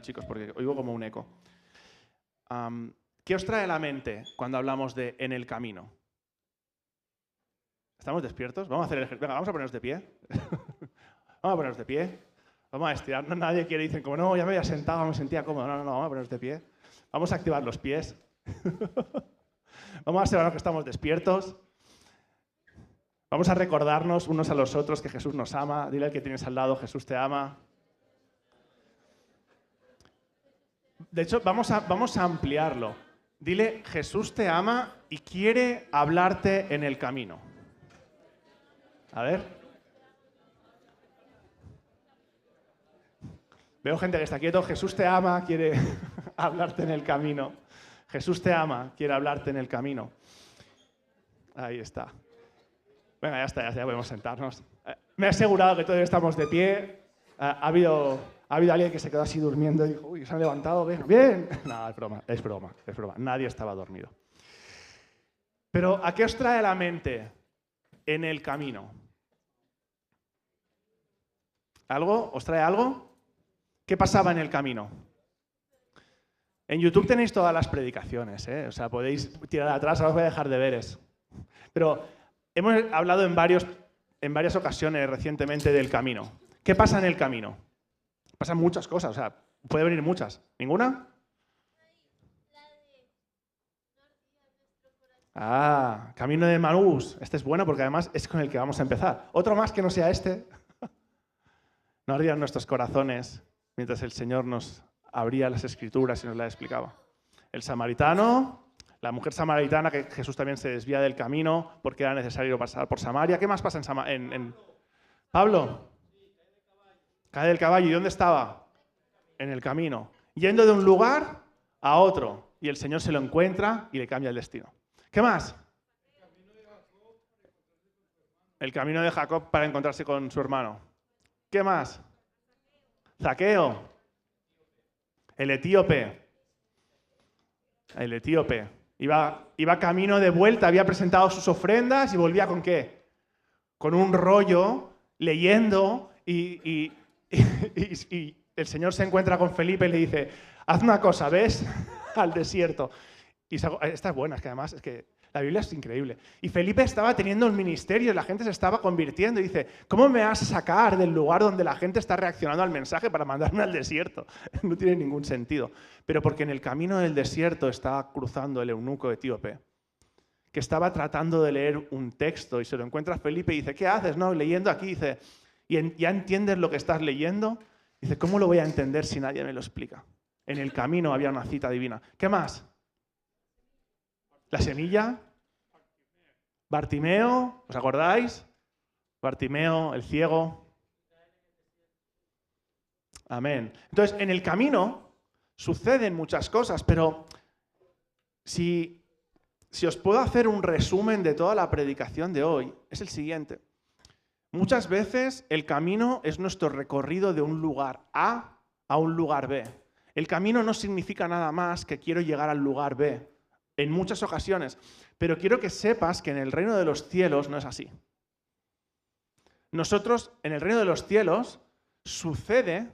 Chicos, porque oigo como un eco. ¿Qué os trae a la mente cuando hablamos de en el camino? ¿Estamos despiertos? Vamos a hacer el ejercicio. Venga, vamos a ponernos de pie. Vamos a ponernos de pie. Vamos a estirarnos. Nadie quiere, dicen como no, ya me había sentado, me sentía cómodo. No, vamos a ponernos de pie. Vamos a activar los pies. Vamos a asegurarnos que estamos despiertos. Vamos a recordarnos unos a los otros que Jesús nos ama. Dile al que tienes al lado, Jesús te ama. De hecho, vamos a ampliarlo. Dile, Jesús te ama y quiere hablarte en el camino. A ver. Veo gente que está quieto. Jesús te ama, quiere hablarte en el camino. Jesús te ama, quiere hablarte en el camino. Ahí está. Venga, ya está, ya podemos sentarnos. Me he asegurado que todos estamos de pie. Ha habido alguien que se quedó así durmiendo y dijo, uy, se han levantado, bien. No, es broma. Nadie estaba dormido. Pero, ¿a qué os trae la mente en el camino? ¿Algo? ¿Os trae algo? ¿Qué pasaba en el camino? En YouTube tenéis todas las predicaciones, ¿eh? O sea, podéis tirar atrás, ahora os voy a dejar deberes. Pero hemos hablado en varias ocasiones recientemente del camino. ¿Qué pasa en el camino? Pasan muchas cosas, o sea, puede venir muchas. ¿Ninguna? Camino de Emaús. Este es bueno porque además es con el que vamos a empezar. Otro más que no sea este. No ardían nuestros corazones mientras el Señor nos abría las Escrituras y nos las explicaba. El samaritano, la mujer samaritana, que Jesús también se desvía del camino porque era necesario pasar por Samaria. ¿Qué más pasa en Pablo? Cae del caballo. ¿Y dónde estaba? En el camino. Yendo de un lugar a otro. Y el Señor se lo encuentra y le cambia el destino. ¿Qué más? El camino de Jacob para encontrarse con su hermano. ¿Qué más? Zaqueo. El etíope. Iba camino de vuelta, había presentado sus ofrendas y volvía ¿con qué? Con un rollo, leyendo y el Señor se encuentra con Felipe y le dice, haz una cosa, ves al desierto. Y esta es buena, es que además es que la Biblia es increíble. Y Felipe estaba teniendo un ministerio, la gente se estaba convirtiendo y dice, ¿cómo me vas a sacar del lugar donde la gente está reaccionando al mensaje para mandarme al desierto? No tiene ningún sentido. Pero porque en el camino del desierto estaba cruzando el eunuco etíope, que estaba tratando de leer un texto y se lo encuentra Felipe y dice, ¿qué haces? No, leyendo aquí, dice, ¿ya entiendes lo que estás leyendo? Dice, ¿cómo lo voy a entender si nadie me lo explica? En el camino había una cita divina. ¿Qué más? La semilla, Bartimeo, ¿os acordáis? Bartimeo, el ciego. Amén. Entonces, en el camino suceden muchas cosas, pero si os puedo hacer un resumen de toda la predicación de hoy, es el siguiente. Muchas veces el camino es nuestro recorrido de un lugar A a un lugar B. El camino no significa nada más que quiero llegar al lugar B. En muchas ocasiones, pero quiero que sepas que en el reino de los cielos no es así. Nosotros, en el reino de los cielos, sucede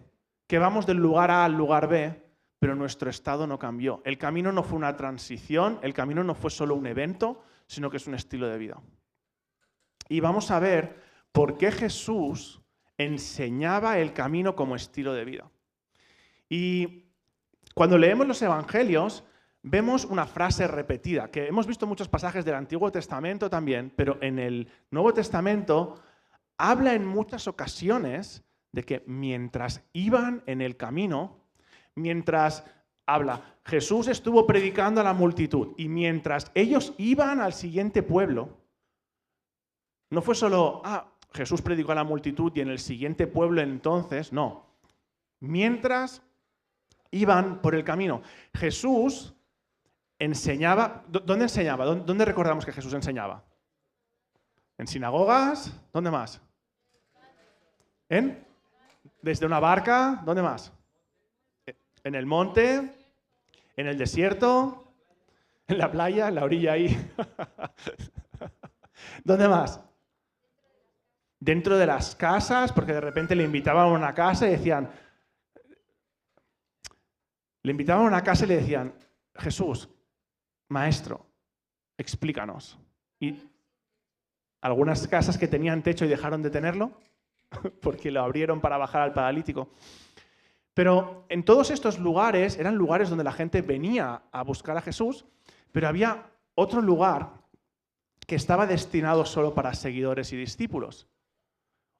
que vamos del lugar A al lugar B, pero nuestro estado no cambió. El camino no fue una transición, el camino no fue solo un evento, sino que es un estilo de vida. Y vamos a ver por qué Jesús enseñaba el camino como estilo de vida. Y cuando leemos los evangelios, vemos una frase repetida, que hemos visto muchos pasajes del Antiguo Testamento también, pero en el Nuevo Testamento habla en muchas ocasiones de que mientras iban en el camino, Jesús estuvo predicando a la multitud y mientras ellos iban al siguiente pueblo, no fue solo, Jesús predicó a la multitud y en el siguiente pueblo entonces, no. Mientras iban por el camino, Jesús enseñaba. ¿Dónde enseñaba? ¿Dónde recordamos que Jesús enseñaba? ¿En sinagogas? ¿Dónde más? ¿Desde una barca? ¿Dónde más? ¿En el monte? ¿En el desierto? ¿En la playa? ¿En la orilla ahí? ¿Dónde más? Dentro de las casas, porque de repente le invitaban a una casa y decían, Le invitaban a una casa y le decían, Jesús, maestro, explícanos. Y algunas casas que tenían techo y dejaron de tenerlo, porque lo abrieron para bajar al paralítico. Pero en todos estos lugares eran lugares donde la gente venía a buscar a Jesús, pero había otro lugar que estaba destinado solo para seguidores y discípulos.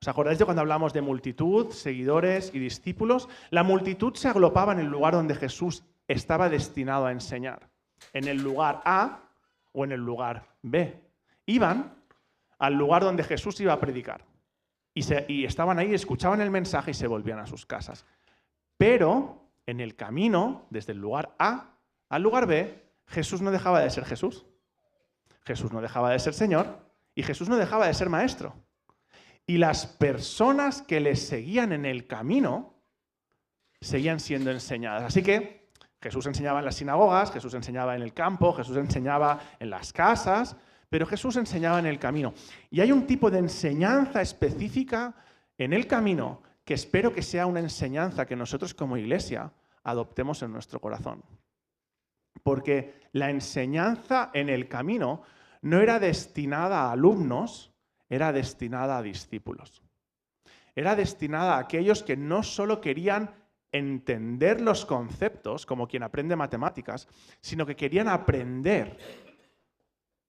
¿Os acordáis de cuando hablamos de multitud, seguidores y discípulos? La multitud se agrupaba en el lugar donde Jesús estaba destinado a enseñar, en el lugar A o en el lugar B. Iban al lugar donde Jesús iba a predicar y estaban ahí, escuchaban el mensaje y se volvían a sus casas. Pero en el camino, desde el lugar A al lugar B, Jesús no dejaba de ser Jesús. Jesús no dejaba de ser Señor y Jesús no dejaba de ser Maestro. Y las personas que le seguían en el camino seguían siendo enseñadas. Así que Jesús enseñaba en las sinagogas, Jesús enseñaba en el campo, Jesús enseñaba en las casas, pero Jesús enseñaba en el camino. Y hay un tipo de enseñanza específica en el camino que espero que sea una enseñanza que nosotros como iglesia adoptemos en nuestro corazón. Porque la enseñanza en el camino no era destinada a alumnos, era destinada a discípulos. Era destinada a aquellos que no solo querían entender los conceptos, como quien aprende matemáticas, sino que querían aprender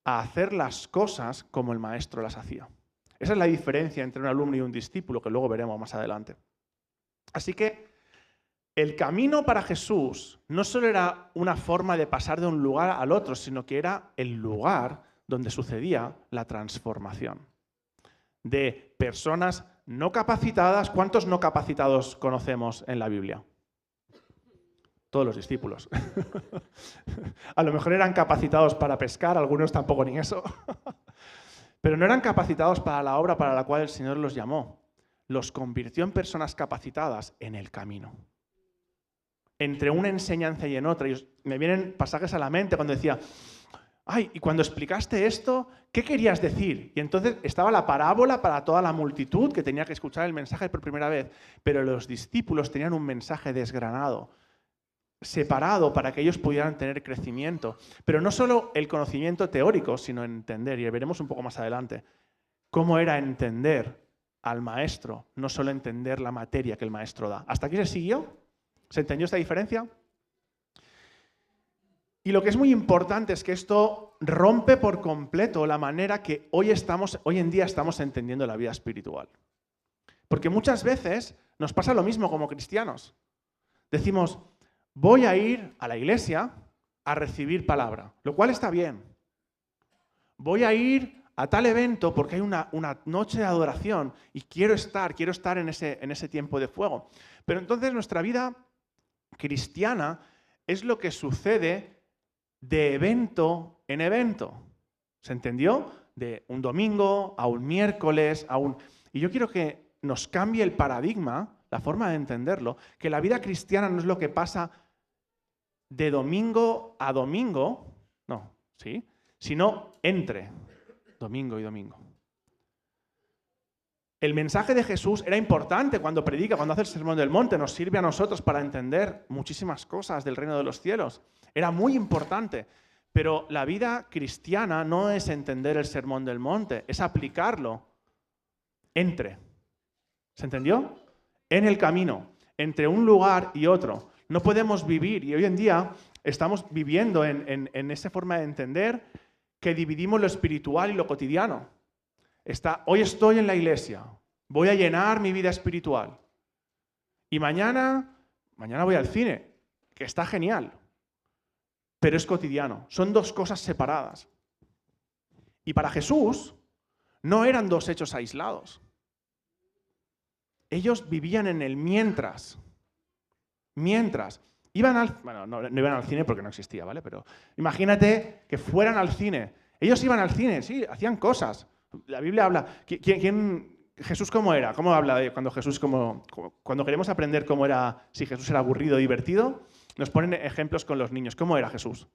a hacer las cosas como el maestro las hacía. Esa es la diferencia entre un alumno y un discípulo, que luego veremos más adelante. Así que el camino para Jesús no solo era una forma de pasar de un lugar al otro, sino que era el lugar donde sucedía la transformación de personas no capacitadas. ¿Cuántos no capacitados conocemos en la Biblia? Todos los discípulos. A lo mejor eran capacitados para pescar, algunos tampoco ni eso. Pero no eran capacitados para la obra para la cual el Señor los llamó. Los convirtió en personas capacitadas en el camino. Entre una enseñanza y en otra. Y me vienen pasajes a la mente cuando decía, ay, y cuando explicaste esto, ¿qué querías decir? Y entonces estaba la parábola para toda la multitud que tenía que escuchar el mensaje por primera vez. Pero los discípulos tenían un mensaje desgranado, separado para que ellos pudieran tener crecimiento. Pero no solo el conocimiento teórico, sino entender, y veremos un poco más adelante, cómo era entender al maestro, no solo entender la materia que el maestro da. ¿Hasta aquí se siguió? ¿Se entendió esta diferencia? Y lo que es muy importante es que esto rompe por completo la manera que hoy en día estamos entendiendo la vida espiritual. Porque muchas veces nos pasa lo mismo como cristianos. Decimos, voy a ir a la iglesia a recibir palabra, lo cual está bien. Voy a ir a tal evento porque hay una noche de adoración y quiero estar en ese tiempo de fuego. Pero entonces nuestra vida cristiana es lo que sucede de evento en evento. ¿Se entendió? De un domingo a un miércoles, Y yo quiero que nos cambie el paradigma, la forma de entenderlo, que la vida cristiana no es lo que pasa de domingo a domingo, no, ¿sí? Sino entre domingo y domingo. El mensaje de Jesús era importante cuando predica, cuando hace el Sermón del Monte, nos sirve a nosotros para entender muchísimas cosas del reino de los cielos. Era muy importante, pero la vida cristiana no es entender el Sermón del Monte, es aplicarlo entre. ¿Se entendió? En el camino, entre un lugar y otro. No podemos vivir, y hoy en día estamos viviendo en esa forma de entender que dividimos lo espiritual y lo cotidiano. Hoy estoy en la iglesia, voy a llenar mi vida espiritual. Y mañana voy al cine, que está genial, pero es cotidiano. Son dos cosas separadas. Y para Jesús no eran dos hechos aislados. Ellos vivían en el mientras. Mientras iban no iban al cine porque no existía, ¿vale? Pero imagínate que fueran al cine. Ellos iban al cine, sí, hacían cosas. La Biblia habla. Jesús cómo era? ¿Cómo habla de cuando Jesús cuando queremos aprender cómo era, si Jesús era aburrido o divertido? Nos ponen ejemplos con los niños. ¿Cómo era Jesús?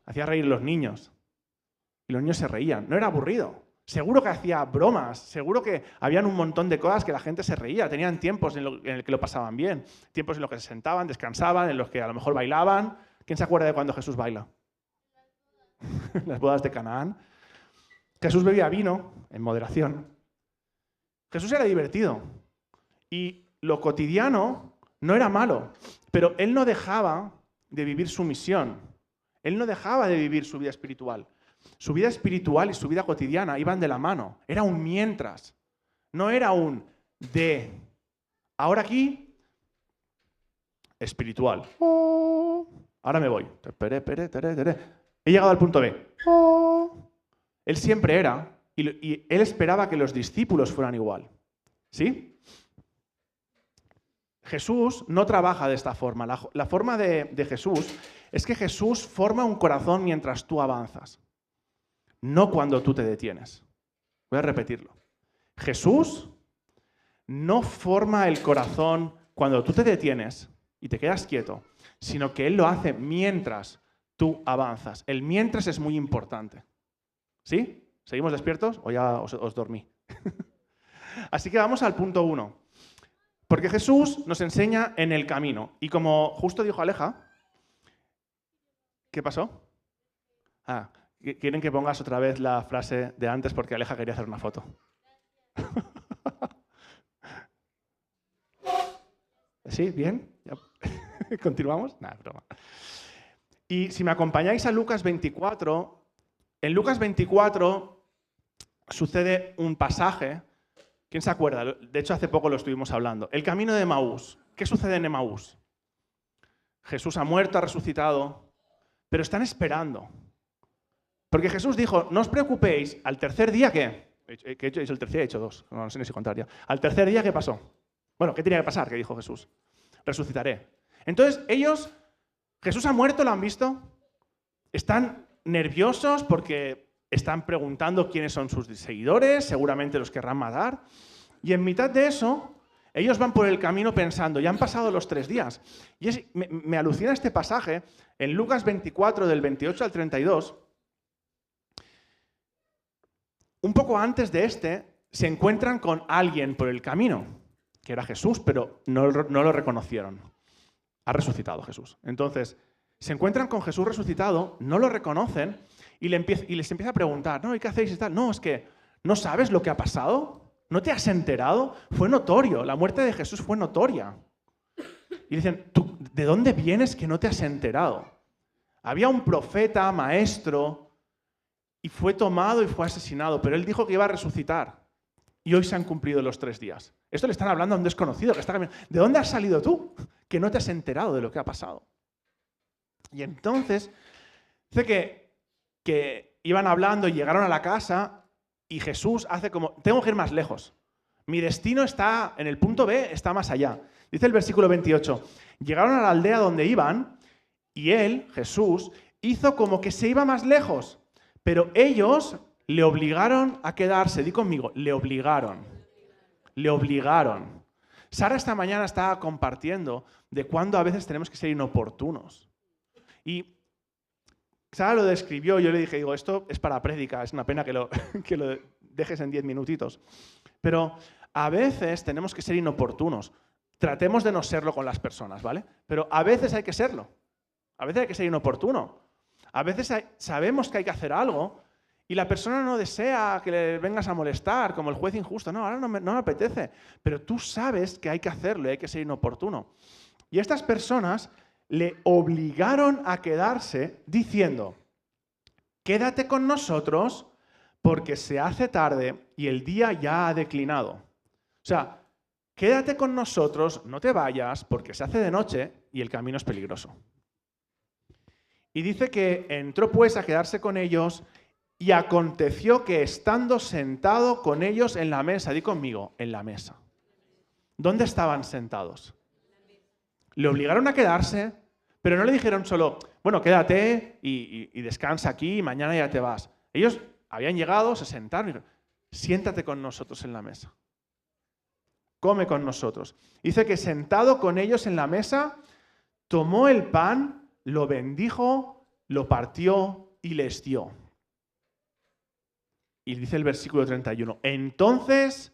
Hacía reír a los niños. Y los niños se reían. No era aburrido. Seguro que hacía bromas, seguro que habían un montón de cosas que la gente se reía, tenían tiempos en el que lo pasaban bien, tiempos en los que se sentaban, descansaban, en los que a lo mejor bailaban. ¿Quién se acuerda de cuando Jesús baila? Las bodas de Canaán. Jesús bebía vino en moderación. Jesús era divertido y lo cotidiano no era malo, pero él no dejaba de vivir su misión, él no dejaba de vivir su vida espiritual. Su vida espiritual y su vida cotidiana iban de la mano. Era un mientras. No era un de. Ahora aquí, espiritual. Ahora me voy. He llegado al punto B. Él siempre era, y él esperaba que los discípulos fueran igual. ¿Sí? Jesús no trabaja de esta forma. La forma de Jesús es que Jesús forma un corazón mientras tú avanzas. No cuando tú te detienes. Voy a repetirlo. Jesús no forma el corazón cuando tú te detienes y te quedas quieto, sino que Él lo hace mientras tú avanzas. El mientras es muy importante. ¿Sí? ¿Seguimos despiertos o ya os dormí? Así que vamos al punto 1. Porque Jesús nos enseña en el camino. Y como justo dijo Aleja, ¿qué pasó? Quieren que pongas otra vez la frase de antes porque Aleja quería hacer una foto. ¿Sí? ¿Bien? ¿Continuamos? Nada, broma. Y si me acompañáis a Lucas 24, en Lucas 24 sucede un pasaje. ¿Quién se acuerda? De hecho, hace poco lo estuvimos hablando. El camino de Emaús. ¿Qué sucede en Emaús? Jesús ha muerto, ha resucitado, pero están esperando. Porque Jesús dijo, no os preocupéis, al tercer día, ¿qué? ¿Qué he hecho? Es el tercer día, he hecho dos. No sé ni si contar ya. Al tercer día, ¿qué pasó? Bueno, ¿qué tenía que pasar? ¿Qué dijo Jesús? Resucitaré. Entonces, ellos, Jesús ha muerto, ¿lo han visto? Están nerviosos porque están preguntando quiénes son sus seguidores, seguramente los querrán matar. Y en mitad de eso, ellos van por el camino pensando, ya han pasado los 3 días. Y me alucina este pasaje, en Lucas 24, del 28 al 32, un poco antes de se encuentran con alguien por el camino, que era Jesús, pero no lo reconocieron. Ha resucitado Jesús. Entonces, se encuentran con Jesús resucitado, no lo reconocen y les empieza a preguntar, ¿no? ¿Y qué hacéis y tal? No, es que ¿no sabes lo que ha pasado? ¿No te has enterado? Fue notorio, la muerte de Jesús fue notoria. Y dicen, ¿tú de dónde vienes que no te has enterado? Había un profeta, maestro, y fue tomado y fue asesinado, pero él dijo que iba a resucitar. Y hoy se han cumplido los 3 días. Esto le están hablando a un desconocido que está caminando. ¿De dónde has salido tú? Que no te has enterado de lo que ha pasado. Y entonces, dice que iban hablando y llegaron a la casa y Jesús hace como, tengo que ir más lejos. Mi destino está en el punto B, está más allá. Dice el versículo 28, llegaron a la aldea donde iban y él, Jesús, hizo como que se iba más lejos. Pero ellos le obligaron a quedarse. Di conmigo, le obligaron. Le obligaron. Sara esta mañana estaba compartiendo de cuándo a veces tenemos que ser inoportunos. Y Sara lo describió, yo le dije, esto es para prédica, es una pena que lo dejes en 10 minutitos. Pero a veces tenemos que ser inoportunos. Tratemos de no serlo con las personas, ¿vale? Pero a veces hay que serlo. A veces hay que ser inoportuno. A veces sabemos que hay que hacer algo y la persona no desea que le vengas a molestar, como el juez injusto. No, ahora no me apetece. Pero tú sabes que hay que hacerlo y hay que ser inoportuno. Y estas personas le obligaron a quedarse diciendo, quédate con nosotros porque se hace tarde y el día ya ha declinado. O sea, quédate con nosotros, no te vayas porque se hace de noche y el camino es peligroso. Y dice que entró pues a quedarse con ellos y aconteció que estando sentado con ellos en la mesa, di conmigo, en la mesa. ¿Dónde estaban sentados? Le obligaron a quedarse, pero no le dijeron solo, bueno, quédate y descansa aquí y mañana ya te vas. Ellos habían llegado, se sentaron y dijeron, siéntate con nosotros en la mesa. Come con nosotros. Dice que sentado con ellos en la mesa, tomó el pan, lo bendijo, lo partió y les dio. Y dice el versículo 31, entonces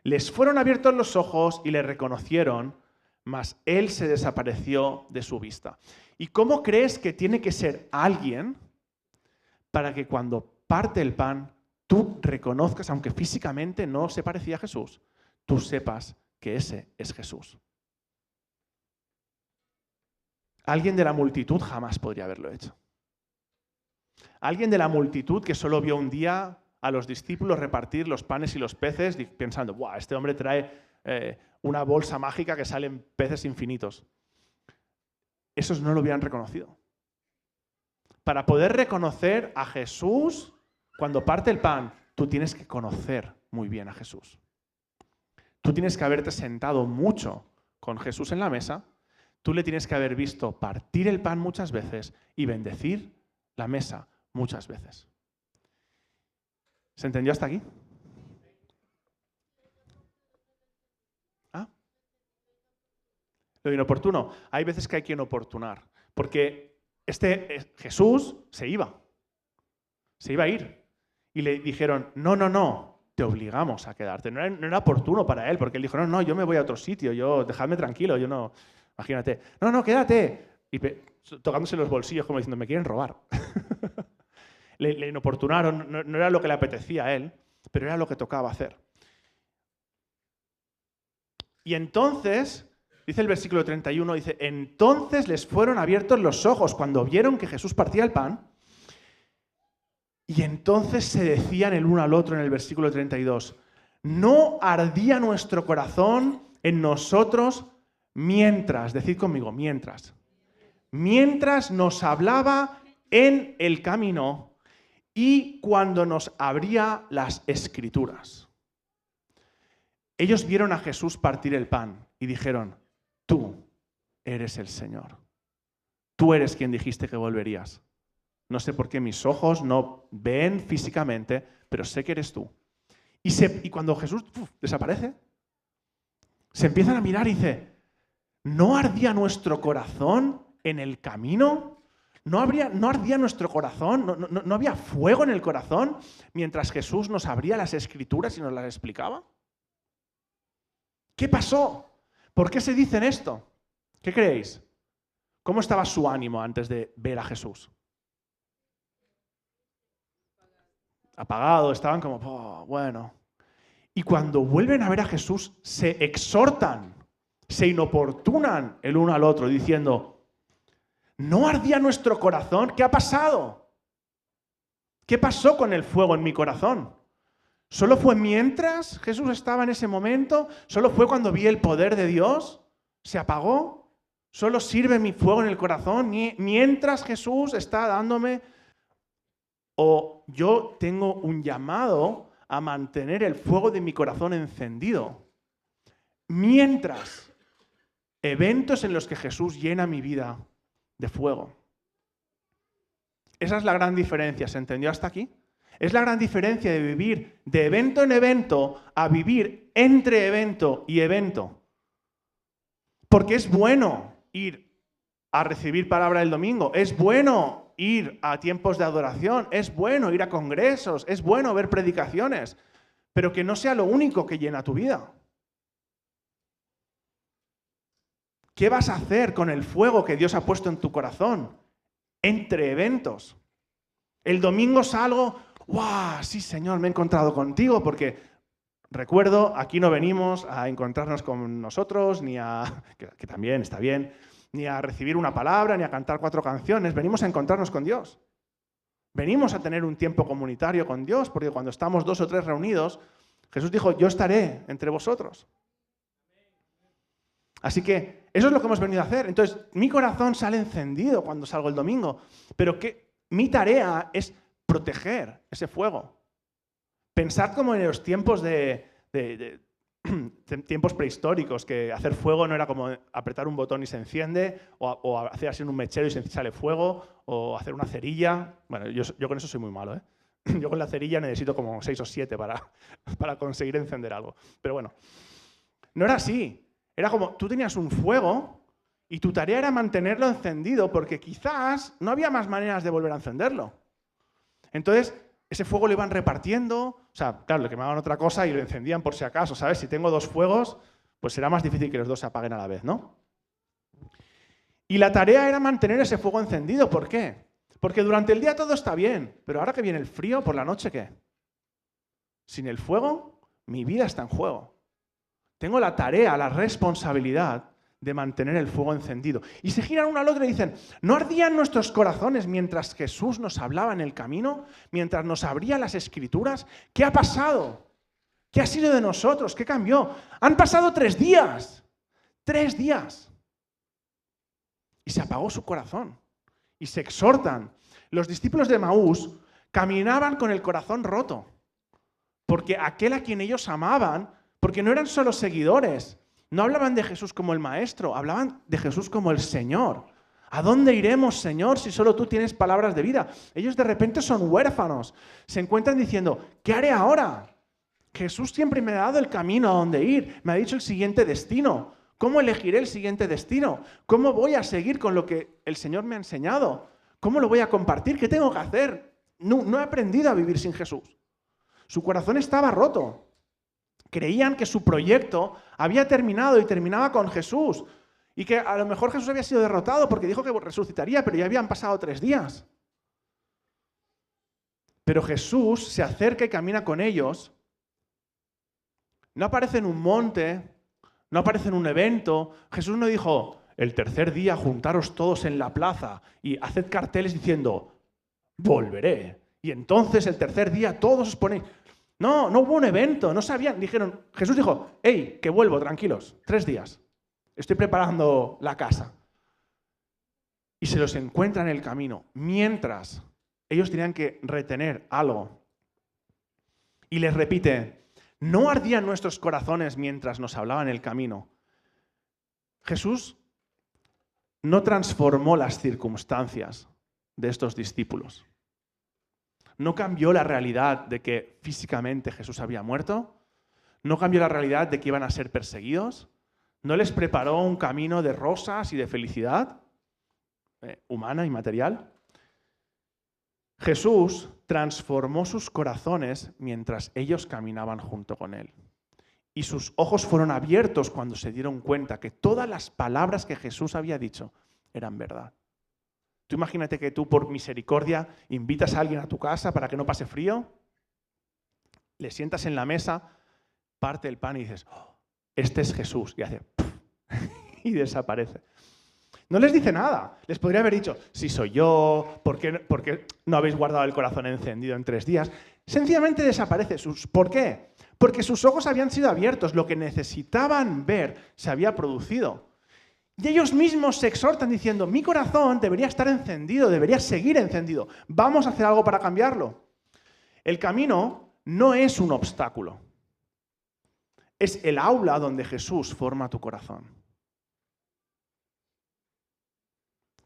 les fueron abiertos los ojos y le reconocieron, mas él se desapareció de su vista. ¿Y cómo crees que tiene que ser alguien para que cuando parte el pan tú reconozcas, aunque físicamente no se parecía a Jesús, tú sepas que ese es Jesús? Alguien de la multitud jamás podría haberlo hecho. Alguien de la multitud que solo vio un día a los discípulos repartir los panes y los peces pensando, ¡buah! Este hombre trae una bolsa mágica que salen peces infinitos. Esos no lo hubieran reconocido. Para poder reconocer a Jesús, cuando parte el pan, tú tienes que conocer muy bien a Jesús. Tú tienes que haberte sentado mucho con Jesús en la mesa, tú le tienes que haber visto partir el pan muchas veces y bendecir la mesa muchas veces. ¿Se entendió hasta aquí? ¿Ah? Lo inoportuno. Hay veces que hay que inoportunar, porque Jesús se iba a ir. Y le dijeron, no, te obligamos a quedarte. No era oportuno para él, porque él dijo, no, yo me voy a otro sitio, dejadme tranquilo, yo no, imagínate. No, quédate. Y tocándose los bolsillos como diciendo, me quieren robar. Le inoportunaron, no era lo que le apetecía a él, pero era lo que tocaba hacer. Y entonces, dice el versículo 31, dice, entonces les fueron abiertos los ojos cuando vieron que Jesús partía el pan, y entonces se decían el uno al otro en el versículo 32, ¿no ardía nuestro corazón en nosotros mientras, decid conmigo, mientras nos hablaba en el camino y cuando nos abría las Escrituras? Ellos vieron a Jesús partir el pan y dijeron, tú eres el Señor. Tú eres quien dijiste que volverías. No sé por qué mis ojos no ven físicamente, pero sé que eres tú. Y cuando Jesús desaparece, se empiezan a mirar y dice, ¿no ardía nuestro corazón en el camino? ¿No ardía nuestro corazón? ¿No había fuego en el corazón mientras Jesús nos abría las Escrituras y nos las explicaba? ¿Qué pasó? ¿Por qué se dicen esto? ¿Qué creéis? ¿Cómo estaba su ánimo antes de ver a Jesús? Apagado, estaban como, bueno. Y cuando vuelven a ver a Jesús, se exhortan, se inoportunan el uno al otro, diciendo, ¿no ardía nuestro corazón? ¿Qué ha pasado? ¿Qué pasó con el fuego en mi corazón? ¿Solo fue mientras Jesús estaba en ese momento? ¿Solo fue cuando vi el poder de Dios? ¿Se apagó? ¿Solo sirve mi fuego en el corazón mientras Jesús está dándome? ¿O yo tengo un llamado a mantener el fuego de mi corazón encendido mientras eventos en los que Jesús llena mi vida de fuego? Esa es la gran diferencia, ¿se entendió hasta aquí? Es la gran diferencia de vivir de evento en evento a vivir entre evento y evento. Porque es bueno ir a recibir palabra el domingo, es bueno ir a tiempos de adoración, es bueno ir a congresos, es bueno ver predicaciones, pero que no sea lo único que llena tu vida. ¿Qué vas a hacer con el fuego que Dios ha puesto en tu corazón entre eventos? El domingo salgo, ¡guau! Sí, Señor, me he encontrado contigo, porque recuerdo, aquí no venimos a encontrarnos con nosotros, ni a, que también está bien, ni a recibir una palabra, ni a cantar 4 canciones, venimos a encontrarnos con Dios. Venimos a tener un tiempo comunitario con Dios, porque cuando estamos 2 o 3 reunidos, Jesús dijo, yo estaré entre vosotros. Así que eso es lo que hemos venido a hacer. Entonces, mi corazón sale encendido cuando salgo el domingo, pero mi tarea es proteger ese fuego. Pensad como en los tiempos tiempos prehistóricos, que hacer fuego no era como apretar un botón y se enciende, o hacer así un mechero y sale fuego, o hacer una cerilla. Bueno, yo con eso soy muy malo, ¿eh? Yo con la cerilla necesito como 6 o 7 para conseguir encender algo. Pero bueno, no era así. Era como, tú tenías un fuego y tu tarea era mantenerlo encendido, porque quizás no había más maneras de volver a encenderlo. Entonces, ese fuego lo iban repartiendo. O sea, claro, le quemaban otra cosa y lo encendían por si acaso, ¿sabes? Si tengo 2 fuegos, pues será más difícil que los 2 se apaguen a la vez, ¿no? Y la tarea era mantener ese fuego encendido. ¿Por qué? Porque durante el día todo está bien, pero ahora que viene el frío, ¿por la noche qué? Sin el fuego, mi vida está en juego. Tengo la tarea, la responsabilidad de mantener el fuego encendido. Y se giran uno al otro y dicen, ¿no ardían nuestros corazones mientras Jesús nos hablaba en el camino? Mientras nos abría las Escrituras. ¿Qué ha pasado? ¿Qué ha sido de nosotros? ¿Qué cambió? Han pasado 3 días. 3 días. Y se apagó su corazón. Y se exhortan. Los discípulos de Maús caminaban con el corazón roto. Porque aquel a quien ellos amaban, porque no eran solo seguidores, no hablaban de Jesús como el Maestro, hablaban de Jesús como el Señor. ¿A dónde iremos, Señor, si solo tú tienes palabras de vida? Ellos de repente son huérfanos. Se encuentran diciendo, ¿qué haré ahora? Jesús siempre me ha dado el camino a dónde ir, me ha dicho el siguiente destino. ¿Cómo elegiré el siguiente destino? ¿Cómo voy a seguir con lo que el Señor me ha enseñado? ¿Cómo lo voy a compartir? ¿Qué tengo que hacer? No he aprendido a vivir sin Jesús. Su corazón estaba roto. Creían que su proyecto había terminado y terminaba con Jesús. Y que a lo mejor Jesús había sido derrotado porque dijo que resucitaría, pero ya habían pasado 3 días. Pero Jesús se acerca y camina con ellos. No aparece en un monte, no aparece en un evento. Jesús no dijo, el tercer día juntaros todos en la plaza y haced carteles diciendo, volveré. Y entonces el tercer día todos os ponéis... No hubo un evento, no sabían. Dijeron, Jesús dijo, hey, que vuelvo, tranquilos, 3 días. Estoy preparando la casa. Y se los encuentra en el camino, mientras ellos tenían que retener algo. Y les repite, ¿no ardían nuestros corazones mientras nos hablaba en el camino? Jesús no transformó las circunstancias de estos discípulos. No cambió la realidad de que físicamente Jesús había muerto. No cambió la realidad de que iban a ser perseguidos. No les preparó un camino de rosas y de felicidad humana y material. Jesús transformó sus corazones mientras ellos caminaban junto con Él. Y sus ojos fueron abiertos cuando se dieron cuenta que todas las palabras que Jesús había dicho eran verdad. Tú imagínate que tú, por misericordia, invitas a alguien a tu casa para que no pase frío, le sientas en la mesa, parte el pan y dices, oh, este es Jesús, y hace y desaparece. No les dice nada. Les podría haber dicho, sí soy yo, ¿por qué no habéis guardado el corazón encendido en 3 días? Sencillamente desaparece. ¿Por qué? Porque sus ojos habían sido abiertos, lo que necesitaban ver se había producido. Y ellos mismos se exhortan diciendo, mi corazón debería estar encendido, debería seguir encendido. Vamos a hacer algo para cambiarlo. El camino no es un obstáculo. Es el aula donde Jesús forma tu corazón.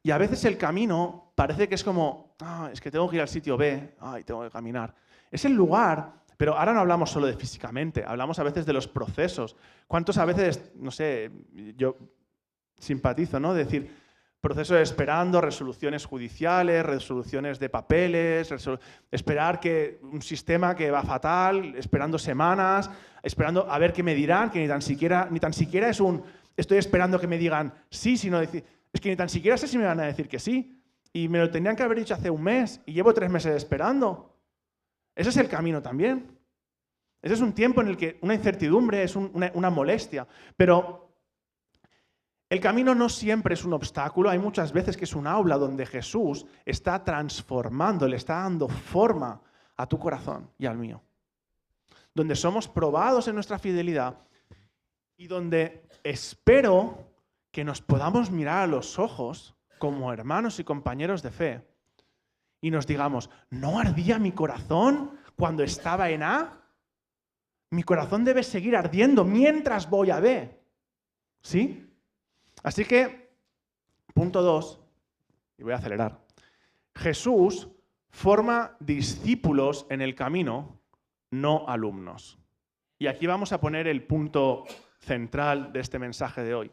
Y a veces el camino parece que es como, es que tengo que ir al sitio B, tengo que caminar. Es el lugar, pero ahora no hablamos solo de físicamente, hablamos a veces de los procesos. ¿Cuántos a veces, no sé, yo simpatizo, ¿no? Decir, procesos esperando resoluciones judiciales, resoluciones de papeles, esperar que un sistema que va fatal, esperando semanas, esperando a ver qué me dirán, que ni tan siquiera es un estoy esperando que me digan sí, sino decir, es que ni tan siquiera sé si me van a decir que sí. Y me lo tendrían que haber dicho hace un mes y llevo 3 meses esperando. Ese es el camino también. Ese es un tiempo en el que una incertidumbre es una molestia, pero el camino no siempre es un obstáculo, hay muchas veces que es un aula donde Jesús está transformando, le está dando forma a tu corazón y al mío. Donde somos probados en nuestra fidelidad y donde espero que nos podamos mirar a los ojos como hermanos y compañeros de fe y nos digamos, ¿no ardía mi corazón cuando estaba en A? Mi corazón debe seguir ardiendo mientras voy a B. ¿Sí? Así que, punto 2, y voy a acelerar. Jesús forma discípulos en el camino, no alumnos. Y aquí vamos a poner el punto central de este mensaje de hoy.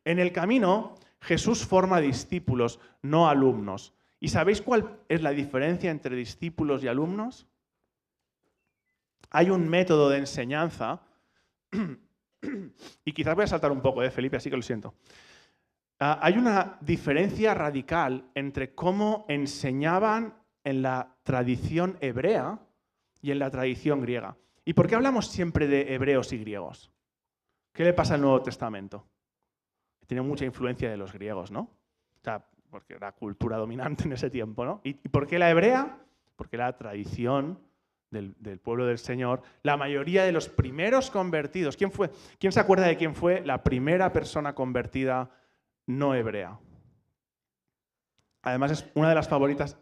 En el camino, Jesús forma discípulos, no alumnos. ¿Y sabéis cuál es la diferencia entre discípulos y alumnos? hay un método de enseñanza, y quizás voy a saltar un poco, Felipe, así que lo siento. Hay una diferencia radical entre cómo enseñaban en la tradición hebrea y en la tradición griega. ¿Y por qué hablamos siempre de hebreos y griegos? ¿Qué le pasa al Nuevo Testamento? Tiene mucha influencia de los griegos, ¿no? O sea, porque era cultura dominante en ese tiempo, ¿no? ¿Y por qué la hebrea? Porque la tradición del pueblo del Señor, la mayoría de los primeros convertidos. ¿Quién se acuerda de quién fue la primera persona convertida no hebrea? Además es una de las favoritas.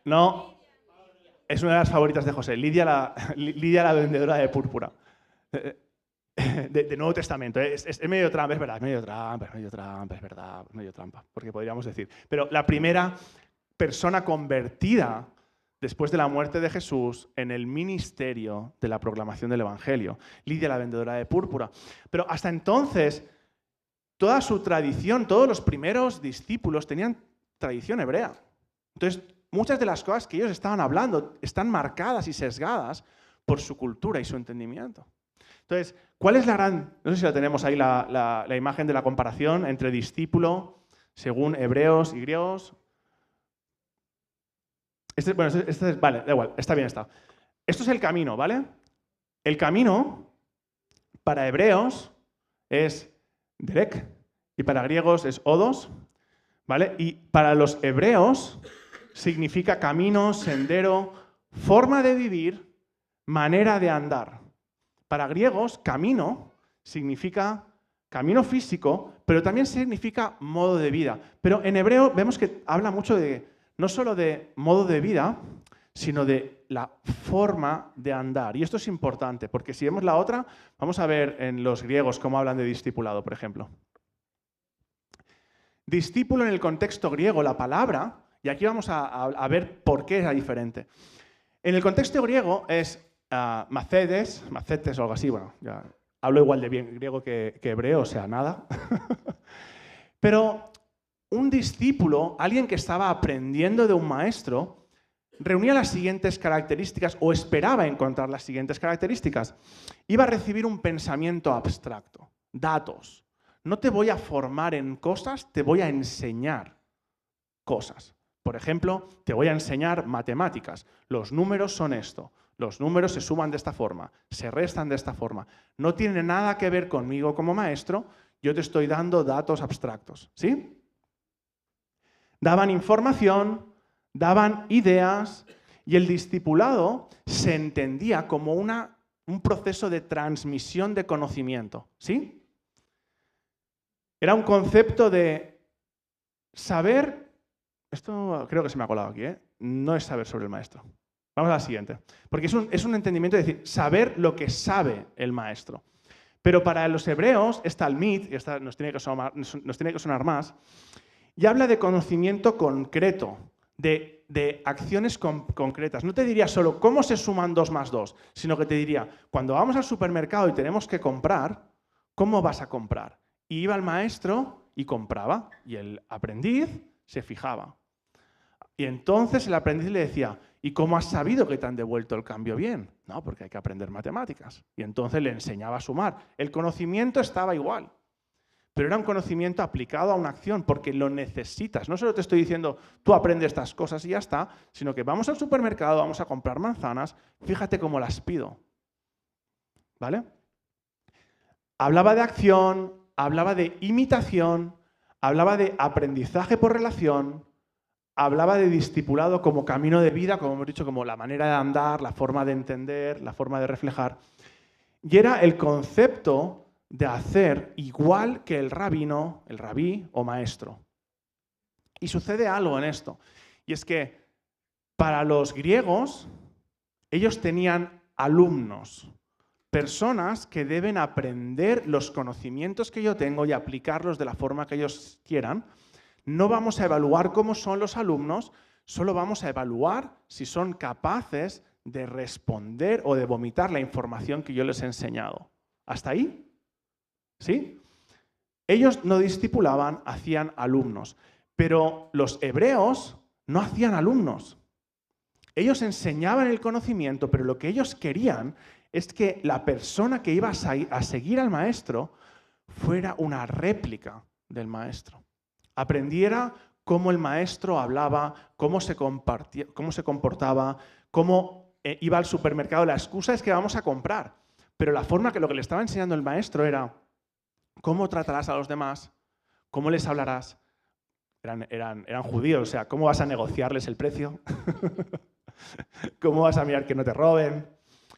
No, es una de las favoritas de José, Lidia la vendedora de púrpura. De Nuevo Testamento. Es medio trampa, es verdad, es medio trampa, es verdad, es medio trampa, porque podríamos decir. Pero la primera persona convertida después de la muerte de Jesús en el ministerio de la proclamación del Evangelio, Lidia la vendedora de púrpura. Pero hasta entonces, toda su tradición, todos los primeros discípulos tenían tradición hebrea. Entonces, muchas de las cosas que ellos estaban hablando están marcadas y sesgadas por su cultura y su entendimiento. Entonces, ¿cuál es la gran...? No sé si la tenemos ahí, la imagen de la comparación entre discípulo según hebreos y griegos. Vale, da igual, está bien está. Esto es el camino, ¿vale? El camino para hebreos es derek y para griegos es odos, ¿vale? Y para los hebreos significa camino, sendero, forma de vivir, manera de andar. Para griegos, camino significa camino físico, pero también significa modo de vida. Pero en hebreo vemos que habla mucho no solo de modo de vida, sino de la forma de andar. Y esto es importante, porque si vemos la otra, vamos a ver en los griegos cómo hablan de discipulado, por ejemplo. Discípulo en el contexto griego, la palabra, y aquí vamos a ver por qué era diferente. En el contexto griego es macetes o algo así, bueno, ya hablo igual de bien griego que hebreo, o sea, nada. Pero un discípulo, alguien que estaba aprendiendo de un maestro, reunía las siguientes características o esperaba encontrar las siguientes características. Iba a recibir un pensamiento abstracto, datos. No te voy a formar en cosas, te voy a enseñar cosas. Por ejemplo, te voy a enseñar matemáticas. Los números son esto. Los números se suman de esta forma, se restan de esta forma. No tiene nada que ver conmigo como maestro, yo te estoy dando datos abstractos, ¿sí? Daban información, daban ideas y el discipulado se entendía como un proceso de transmisión de conocimiento, ¿sí? Era un concepto de saber, esto creo que se me ha colado aquí, no es saber sobre el maestro. Vamos a la siguiente. Porque es un entendimiento de decir, saber lo que sabe el maestro. Pero para los hebreos, está el mit, y esta nos tiene que sonar más, y habla de conocimiento concreto, de acciones concretas. No te diría solo cómo se suman 2 más 2, sino que te diría, cuando vamos al supermercado y tenemos que comprar, ¿cómo vas a comprar? Y iba el maestro y compraba, y el aprendiz se fijaba. Y entonces el aprendiz le decía, ¿y cómo has sabido que te han devuelto el cambio bien? No, porque hay que aprender matemáticas. Y entonces le enseñaba a sumar. El conocimiento estaba igual, pero era un conocimiento aplicado a una acción porque lo necesitas. No solo te estoy diciendo, tú aprendes estas cosas y ya está, sino que vamos al supermercado, vamos a comprar manzanas, fíjate cómo las pido. ¿Vale? Hablaba de acción, hablaba de imitación, hablaba de aprendizaje por relación, hablaba de discipulado como camino de vida, como hemos dicho, como la manera de andar, la forma de entender, la forma de reflejar. Y era el concepto de hacer igual que el rabino, el rabí o maestro. Y sucede algo en esto. Y es que para los griegos, ellos tenían alumnos, personas que deben aprender los conocimientos que yo tengo y aplicarlos de la forma que ellos quieran. No vamos a evaluar cómo son los alumnos, solo vamos a evaluar si son capaces de responder o de vomitar la información que yo les he enseñado. ¿Hasta ahí? ¿Sí? Ellos no discipulaban, hacían alumnos. Pero los hebreos no hacían alumnos. Ellos enseñaban el conocimiento, pero lo que ellos querían es que la persona que iba a seguir al maestro fuera una réplica del maestro. Aprendiera cómo el maestro hablaba, cómo se comportaba, cómo iba al supermercado. La excusa es que vamos a comprar, pero la forma que lo que le estaba enseñando el maestro era cómo tratarás a los demás, cómo les hablarás. Eran judíos, o sea, cómo vas a negociarles el precio, cómo vas a mirar que no te roben,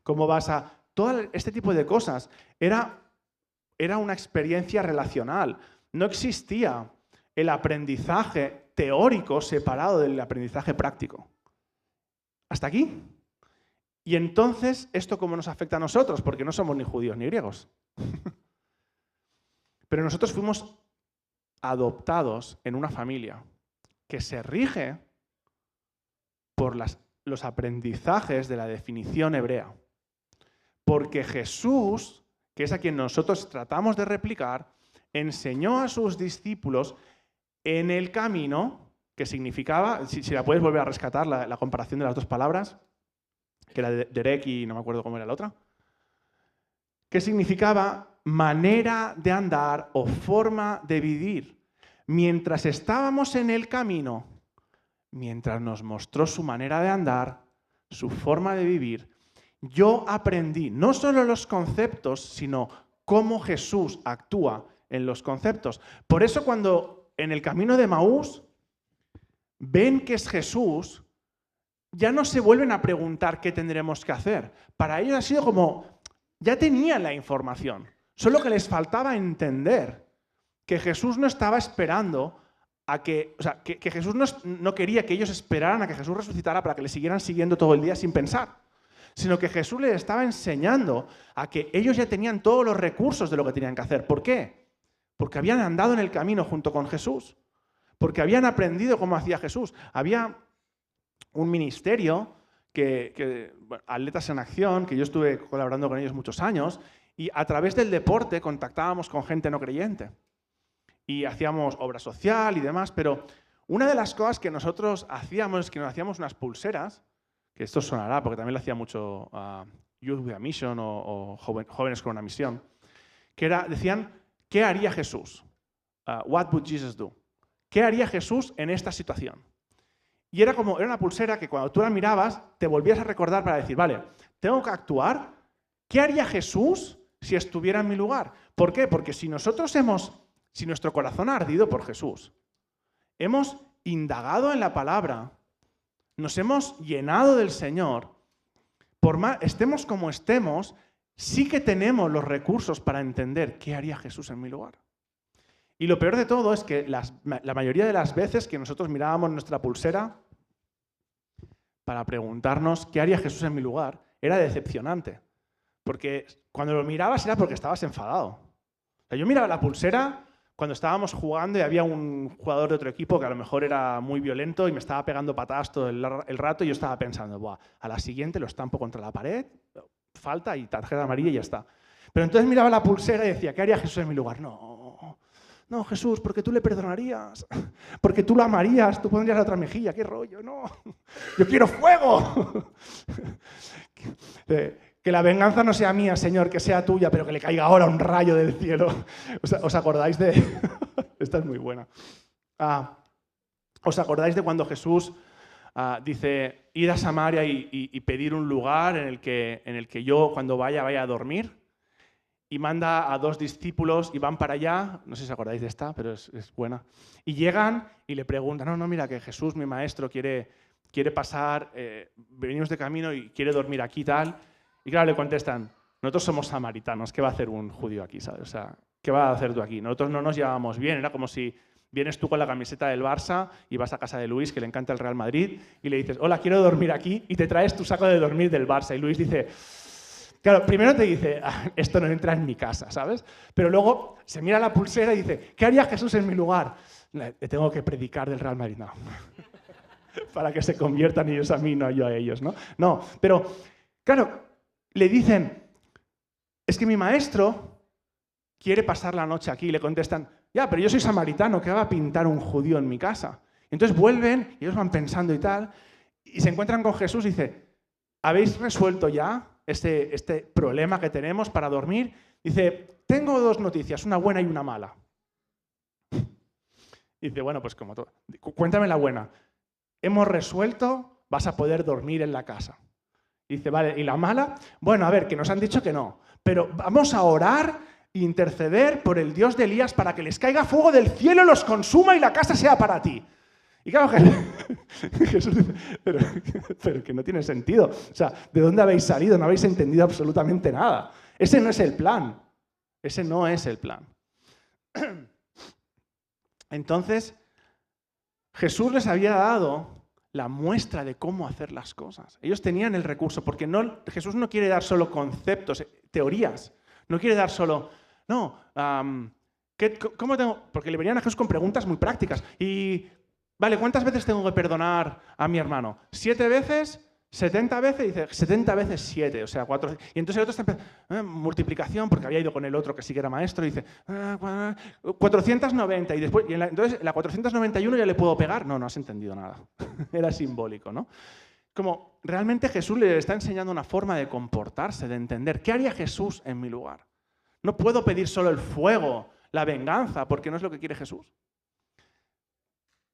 cómo vas a... Todo este tipo de cosas. Era una experiencia relacional. No existía el aprendizaje teórico separado del aprendizaje práctico. ¿Hasta aquí? Y entonces, ¿esto cómo nos afecta a nosotros? Porque no somos ni judíos ni griegos. Pero nosotros fuimos adoptados en una familia que se rige por los aprendizajes de la definición hebrea. Porque Jesús, que es a quien nosotros tratamos de replicar, enseñó a sus discípulos en el camino, que significaba, si la puedes volver a rescatar, la comparación de las dos palabras, que era derek y no me acuerdo cómo era la otra, que significaba manera de andar o forma de vivir. Mientras estábamos en el camino, mientras nos mostró su manera de andar, su forma de vivir, yo aprendí no solo los conceptos, sino cómo Jesús actúa en los conceptos. Por eso cuando en el camino de Emaús ven que es Jesús, ya no se vuelven a preguntar qué tendremos que hacer. Para ellos ha sido como, ya tenían la información, solo que les faltaba entender que Jesús no estaba esperando a que, o sea, que Jesús no quería que ellos esperaran a que Jesús resucitara para que le siguieran siguiendo todo el día sin pensar, sino que Jesús les estaba enseñando a que ellos ya tenían todos los recursos de lo que tenían que hacer. ¿Por qué? Porque habían andado en el camino junto con Jesús, porque habían aprendido cómo hacía Jesús. Había un ministerio bueno, Atletas en Acción, que yo estuve colaborando con ellos muchos años, y a través del deporte contactábamos con gente no creyente. Y hacíamos obra social y demás, pero una de las cosas que nosotros hacíamos es que nos hacíamos unas pulseras, que esto sonará porque también lo hacía mucho Youth with a Mission o Jóvenes con una Misión, que decían, ¿qué haría Jesús? What would Jesus do? ¿Qué haría Jesús en esta situación? Y era una pulsera que cuando tú la mirabas te volvías a recordar para decir, vale, tengo que actuar. ¿Qué haría Jesús si estuviera en mi lugar? ¿Por qué? Porque si nuestro corazón ha ardido por Jesús, hemos indagado en la palabra, nos hemos llenado del Señor, por más estemos como estemos, sí que tenemos los recursos para entender qué haría Jesús en mi lugar. Y lo peor de todo es que la mayoría de las veces que nosotros mirábamos nuestra pulsera para preguntarnos qué haría Jesús en mi lugar, era decepcionante. Porque cuando lo mirabas era porque estabas enfadado. O sea, yo miraba la pulsera cuando estábamos jugando y había un jugador de otro equipo que a lo mejor era muy violento y me estaba pegando patadas todo el rato y yo estaba pensando, buah, a la siguiente lo estampo contra la pared, falta y tarjeta amarilla y ya está. Pero entonces miraba la pulsera y decía, ¿qué haría Jesús en mi lugar? No, Jesús, porque tú le perdonarías, porque tú lo amarías, tú pondrías la otra mejilla, qué rollo, no, yo quiero fuego. Que la venganza no sea mía, Señor, que sea tuya, pero que le caiga ahora un rayo del cielo. ¿Os acordáis de...? Esta es muy buena. ¿Os acordáis de cuando Jesús dice, id a Samaria y pedir un lugar en el que yo, cuando vaya a dormir? Y manda a 2 discípulos y van para allá, no sé si os acordáis de esta, pero es buena. Y llegan y le preguntan, no, mira, que Jesús, mi maestro, quiere pasar, venimos de camino y quiere dormir aquí y tal. Y claro, le contestan, nosotros somos samaritanos, ¿qué va a hacer un judío aquí? ¿Sabes? O sea, ¿qué vas a hacer tú aquí? Nosotros no nos llevábamos bien, era como si vienes tú con la camiseta del Barça y vas a casa de Luis, que le encanta el Real Madrid, y le dices, hola, quiero dormir aquí, y te traes tu saco de dormir del Barça. Y Luis dice... Claro, primero te dice, esto no entra en mi casa, ¿sabes? Pero luego se mira la pulsera y dice, ¿qué haría Jesús en mi lugar? Le tengo que predicar del Real Madrid, no. Para que se conviertan ellos a mí, no yo a ellos, ¿no? No, pero, claro, le dicen, es que mi maestro quiere pasar la noche aquí. Y le contestan, ya, pero yo soy samaritano, ¿qué va a pintar un judío en mi casa? Entonces vuelven y ellos van pensando y tal, y se encuentran con Jesús y dice, ¿habéis resuelto ya este problema que tenemos para dormir? Dice, tengo dos noticias, una buena y una mala. Y dice, bueno, pues como todo. Cuéntame la buena. Hemos resuelto, vas a poder dormir en la casa. Y dice, vale, ¿y la mala? Bueno, a ver, que nos han dicho que no, pero vamos a orar e interceder por el Dios de Elías para que les caiga fuego del cielo, los consuma y la casa sea para ti. Y claro, Jesús dice, pero que no tiene sentido. O sea, ¿de dónde habéis salido? No habéis entendido absolutamente nada. Ese no es el plan. Ese no es el plan. Entonces, Jesús les había dado la muestra de cómo hacer las cosas. Ellos tenían el recurso, porque Jesús no quiere dar solo conceptos, teorías. No quiere dar solo, no, ¿cómo tengo? Porque le venían a Jesús con preguntas muy prácticas. Y, vale, ¿cuántas veces tengo que perdonar a mi hermano? ¿7 veces? ¿70 veces? Dice, 70 veces 7, o sea, 4. Y entonces el otro está empezando, multiplicación, porque había ido con el otro que sí que era maestro, y dice, 490. Y después, entonces, la 491 ya le puedo pegar. No has entendido nada. Era simbólico, ¿no? Como realmente Jesús le está enseñando una forma de comportarse, de entender. ¿Qué haría Jesús en mi lugar? No puedo pedir solo el fuego, la venganza, porque no es lo que quiere Jesús.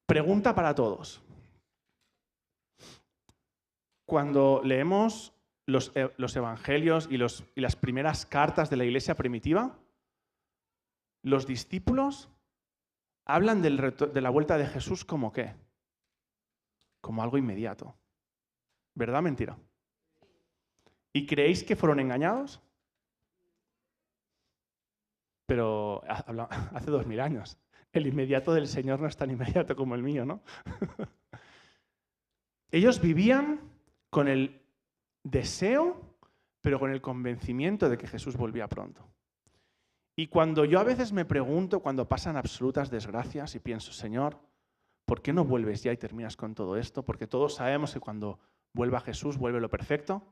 Pregunta para todos. Cuando leemos los evangelios y las primeras cartas de la iglesia primitiva, los discípulos hablan de la vuelta de Jesús como ¿qué? Como algo inmediato. ¿Verdad o mentira? ¿Y creéis que fueron engañados? Pero hace 2000 años. El inmediato del Señor no es tan inmediato como el mío, ¿no? Ellos vivían con el deseo, pero con el convencimiento de que Jesús volvía pronto. Y cuando yo a veces me pregunto, cuando pasan absolutas desgracias y pienso, Señor, ¿por qué no vuelves ya y terminas con todo esto? Porque todos sabemos que cuando vuelva Jesús, vuelve lo perfecto.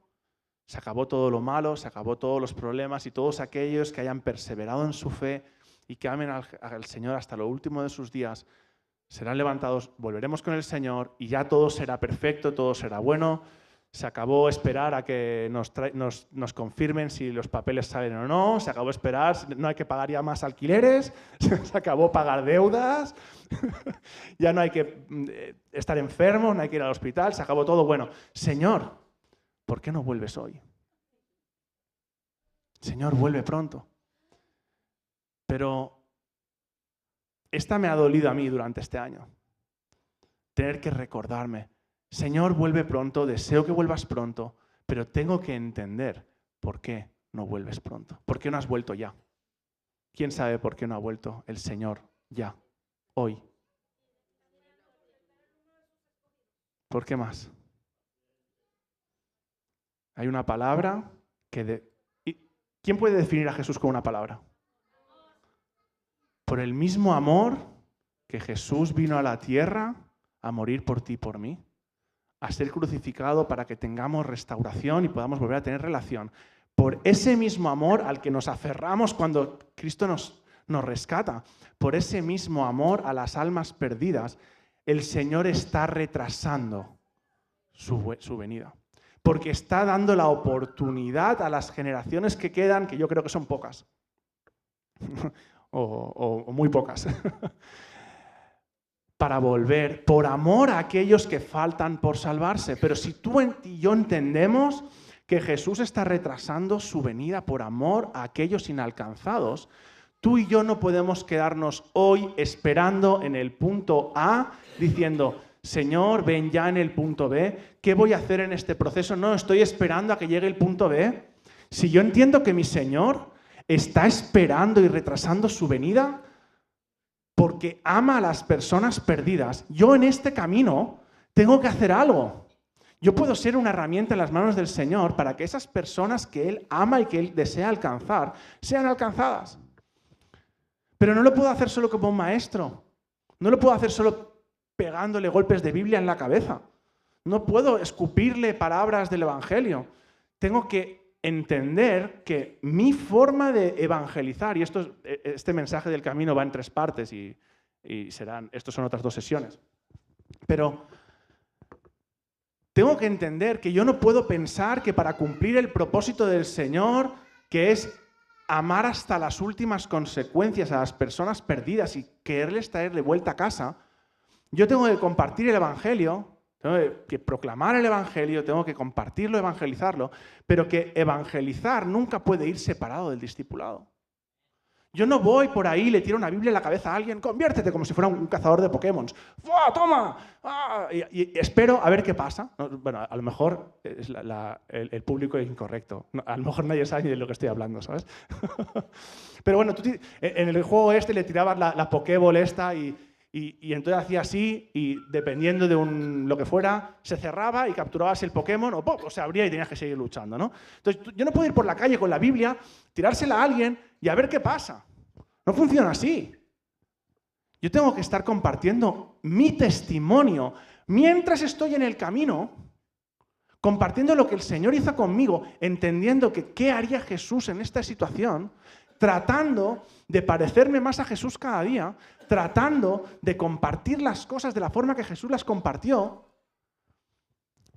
Se acabó todo lo malo, se acabó todos los problemas y todos aquellos que hayan perseverado en su fe y que amen al Señor hasta lo último de sus días, serán levantados, volveremos con el Señor y ya todo será perfecto, todo será bueno. Se acabó esperar a que nos confirmen si los papeles salen o no. Se acabó esperar, no hay que pagar ya más alquileres. Se acabó pagar deudas. Ya no hay que estar enfermo, no hay que ir al hospital. Se acabó todo. Bueno, Señor, ¿por qué no vuelves hoy? Señor, vuelve pronto. Pero esta me ha dolido a mí durante este año. Tener que recordarme. Señor, vuelve pronto, deseo que vuelvas pronto, pero tengo que entender por qué no vuelves pronto. ¿Por qué no has vuelto ya? ¿Quién sabe por qué no ha vuelto el Señor ya, hoy? ¿Por qué más? Hay una palabra que... ¿Quién puede definir a Jesús con una palabra? Por el mismo amor que Jesús vino a la tierra a morir por ti y por mí, a ser crucificado para que tengamos restauración y podamos volver a tener relación. Por ese mismo amor al que nos aferramos cuando Cristo nos rescata, por ese mismo amor a las almas perdidas, el Señor está retrasando su venida. Porque está dando la oportunidad a las generaciones que quedan, que yo creo que son pocas, o muy pocas, para volver por amor a aquellos que faltan por salvarse. Pero si tú y yo entendemos que Jesús está retrasando su venida por amor a aquellos inalcanzados, tú y yo no podemos quedarnos hoy esperando en el punto A diciendo, Señor, ven ya en el punto B, ¿qué voy a hacer en este proceso? No, estoy esperando a que llegue el punto B. Si yo entiendo que mi Señor está esperando y retrasando su venida, porque ama a las personas perdidas, yo en este camino tengo que hacer algo. Yo puedo ser una herramienta en las manos del Señor para que esas personas que Él ama y que Él desea alcanzar, sean alcanzadas. Pero no lo puedo hacer solo como un maestro. No lo puedo hacer solo pegándole golpes de Biblia en la cabeza. No puedo escupirle palabras del Evangelio. Tengo que entender que mi forma de evangelizar, y este mensaje del camino va en 3 partes y estos son otras 2 sesiones, pero tengo que entender que yo no puedo pensar que para cumplir el propósito del Señor, que es amar hasta las últimas consecuencias a las personas perdidas y quererles traer de vuelta a casa, yo tengo que compartir el Evangelio, tengo que proclamar el Evangelio, tengo que compartirlo, evangelizarlo, pero que evangelizar nunca puede ir separado del discipulado. Yo no voy por ahí y le tiro una Biblia en la cabeza a alguien, conviértete, como si fuera un cazador de Pokémon. ¡Fua, toma! ¡Ah! Y espero a ver qué pasa. Bueno, a lo mejor es el público es incorrecto. A lo mejor nadie sabe ni de lo que estoy hablando, ¿sabes? Pero bueno, en el juego este le tirabas la Pokéball esta y entonces hacía así y dependiendo de lo que fuera, se cerraba y capturabas el Pokémon o se abría y tenías que seguir luchando, ¿no? Entonces yo no puedo ir por la calle con la Biblia, tirársela a alguien y a ver qué pasa. No funciona así. Yo tengo que estar compartiendo mi testimonio mientras estoy en el camino, compartiendo lo que el Señor hizo conmigo, entendiendo que qué haría Jesús en esta situación, tratando de parecerme más a Jesús cada día, tratando de compartir las cosas de la forma que Jesús las compartió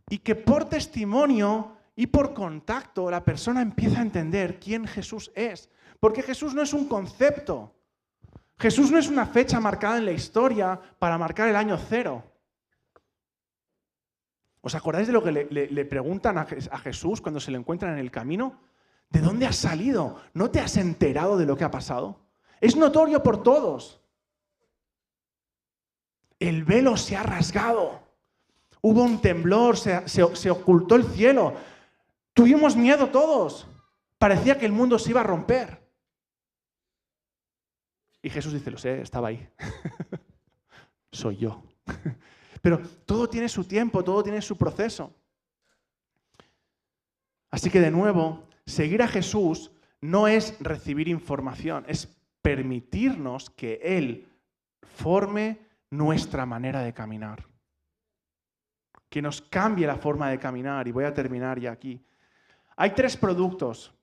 y que por testimonio y por contacto la persona empieza a entender quién Jesús es. Porque Jesús no es un concepto. Jesús no es una fecha marcada en la historia para marcar el año cero. ¿Os acordáis de lo que le preguntan a Jesús cuando se le encuentran en el camino? ¿De dónde has salido? ¿No te has enterado de lo que ha pasado? Es notorio por todos. El velo se ha rasgado. Hubo un temblor, se ocultó el cielo. Tuvimos miedo todos. Parecía que el mundo se iba a romper. Y Jesús dice, lo sé, estaba ahí. Soy yo. Pero todo tiene su tiempo, todo tiene su proceso. Así que de nuevo, seguir a Jesús no es recibir información, es permitirnos que Él forme nuestra manera de caminar. Que nos cambie la forma de caminar. Y voy a terminar ya aquí. Hay 3 productos,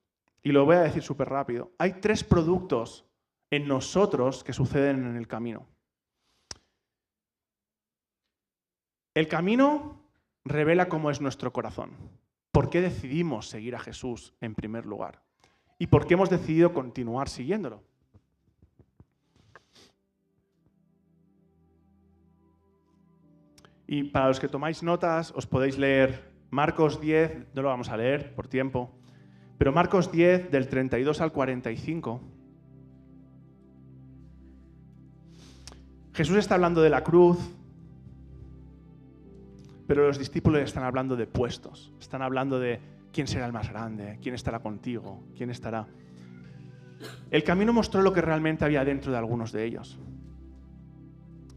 y lo voy a decir súper rápido. Hay 3 productos en nosotros que suceden en el camino. El camino revela cómo es nuestro corazón. ¿Por qué decidimos seguir a Jesús en primer lugar? ¿Y por qué hemos decidido continuar siguiéndolo? Y para los que tomáis notas, os podéis leer Marcos 10, no lo vamos a leer por tiempo, pero Marcos 10, del 32 al 45. Jesús está hablando de la cruz, pero los discípulos están hablando de puestos. Están hablando de quién será el más grande, quién estará contigo, quién estará. El camino mostró lo que realmente había dentro de algunos de ellos.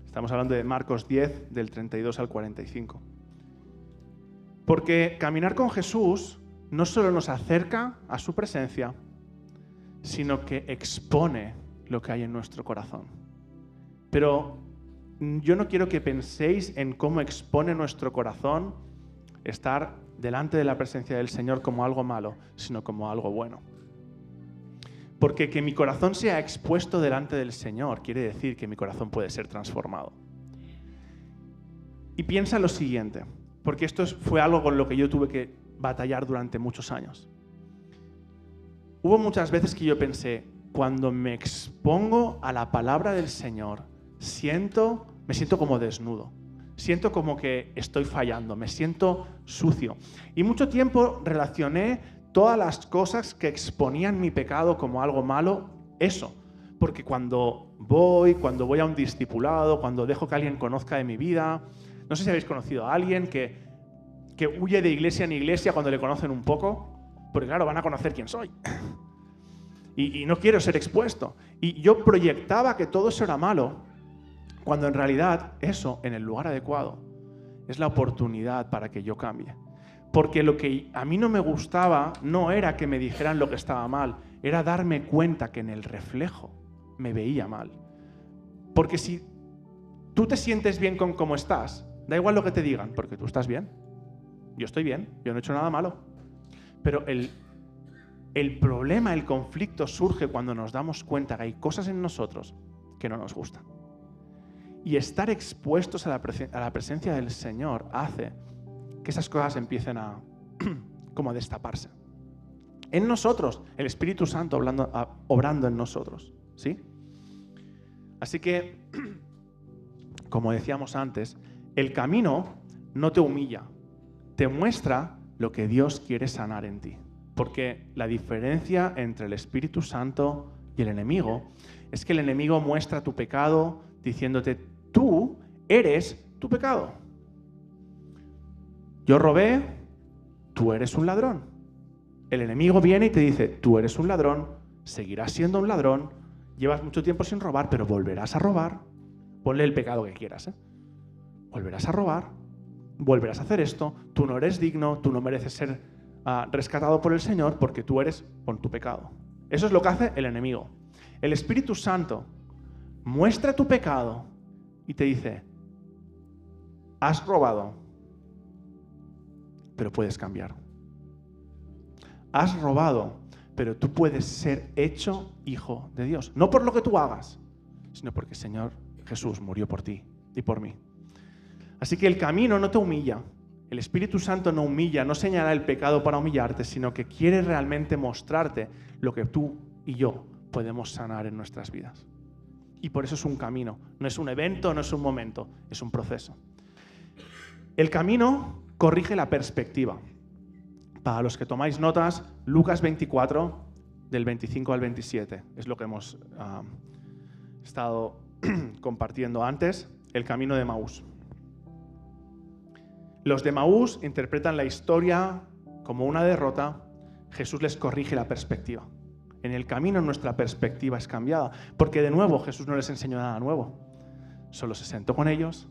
Estamos hablando de Marcos 10, del 32 al 45. Porque caminar con Jesús no solo nos acerca a su presencia, sino que expone lo que hay en nuestro corazón. Pero yo no quiero que penséis en cómo expone nuestro corazón estar delante de la presencia del Señor como algo malo, sino como algo bueno. Porque que mi corazón sea expuesto delante del Señor quiere decir que mi corazón puede ser transformado. Y piensa lo siguiente, porque esto fue algo con lo que yo tuve que batallar durante muchos años. Hubo muchas veces que yo pensé, cuando me expongo a la palabra del Señor, me siento como desnudo. Siento como que estoy fallando, me siento sucio. Y mucho tiempo relacioné todas las cosas que exponían mi pecado como algo malo, eso. Porque cuando voy a un discipulado, cuando dejo que alguien conozca de mi vida, no sé si habéis conocido a alguien que huye de iglesia en iglesia cuando le conocen un poco, porque claro, van a conocer quién soy. Y no quiero ser expuesto. Y yo proyectaba que todo eso era malo, cuando en realidad eso, en el lugar adecuado, es la oportunidad para que yo cambie. Porque lo que a mí no me gustaba no era que me dijeran lo que estaba mal, era darme cuenta que en el reflejo me veía mal. Porque si tú te sientes bien con cómo estás, da igual lo que te digan, porque tú estás bien. Yo estoy bien, yo no he hecho nada malo. Pero el problema, el conflicto surge cuando nos damos cuenta que hay cosas en nosotros que no nos gustan. Y estar expuestos a la presencia del Señor hace que esas cosas empiecen a como a destaparse. En nosotros, el Espíritu Santo obrando en nosotros, ¿sí? Así que, como decíamos antes, el camino no te humilla, te muestra lo que Dios quiere sanar en ti. Porque la diferencia entre el Espíritu Santo y el enemigo es que el enemigo muestra tu pecado diciéndote, tú eres tu pecado. Yo robé, tú eres un ladrón. El enemigo viene y te dice, tú eres un ladrón, seguirás siendo un ladrón, llevas mucho tiempo sin robar, pero volverás a robar. Ponle el pecado que quieras, ¿eh? Volverás a robar, volverás a hacer esto, tú no eres digno, tú no mereces ser rescatado por el Señor porque tú eres por tu pecado. Eso es lo que hace el enemigo. El Espíritu Santo muestra tu pecado y te dice, has robado, pero puedes cambiar. Has robado, pero tú puedes ser hecho hijo de Dios. No por lo que tú hagas, sino porque el Señor Jesús murió por ti y por mí. Así que el camino no te humilla. El Espíritu Santo no humilla, no señala el pecado para humillarte, sino que quiere realmente mostrarte lo que tú y yo podemos sanar en nuestras vidas. Y por eso es un camino, no es un evento, no es un momento, es un proceso. El camino corrige la perspectiva. Para los que tomáis notas, Lucas 24, del 25 al 27, es lo que hemos estado compartiendo antes, el camino de Emaús. Los de Emaús interpretan la historia como una derrota. Jesús les corrige la perspectiva. En el camino nuestra perspectiva es cambiada, porque de nuevo Jesús no les enseñó nada nuevo. Solo se sentó con ellos,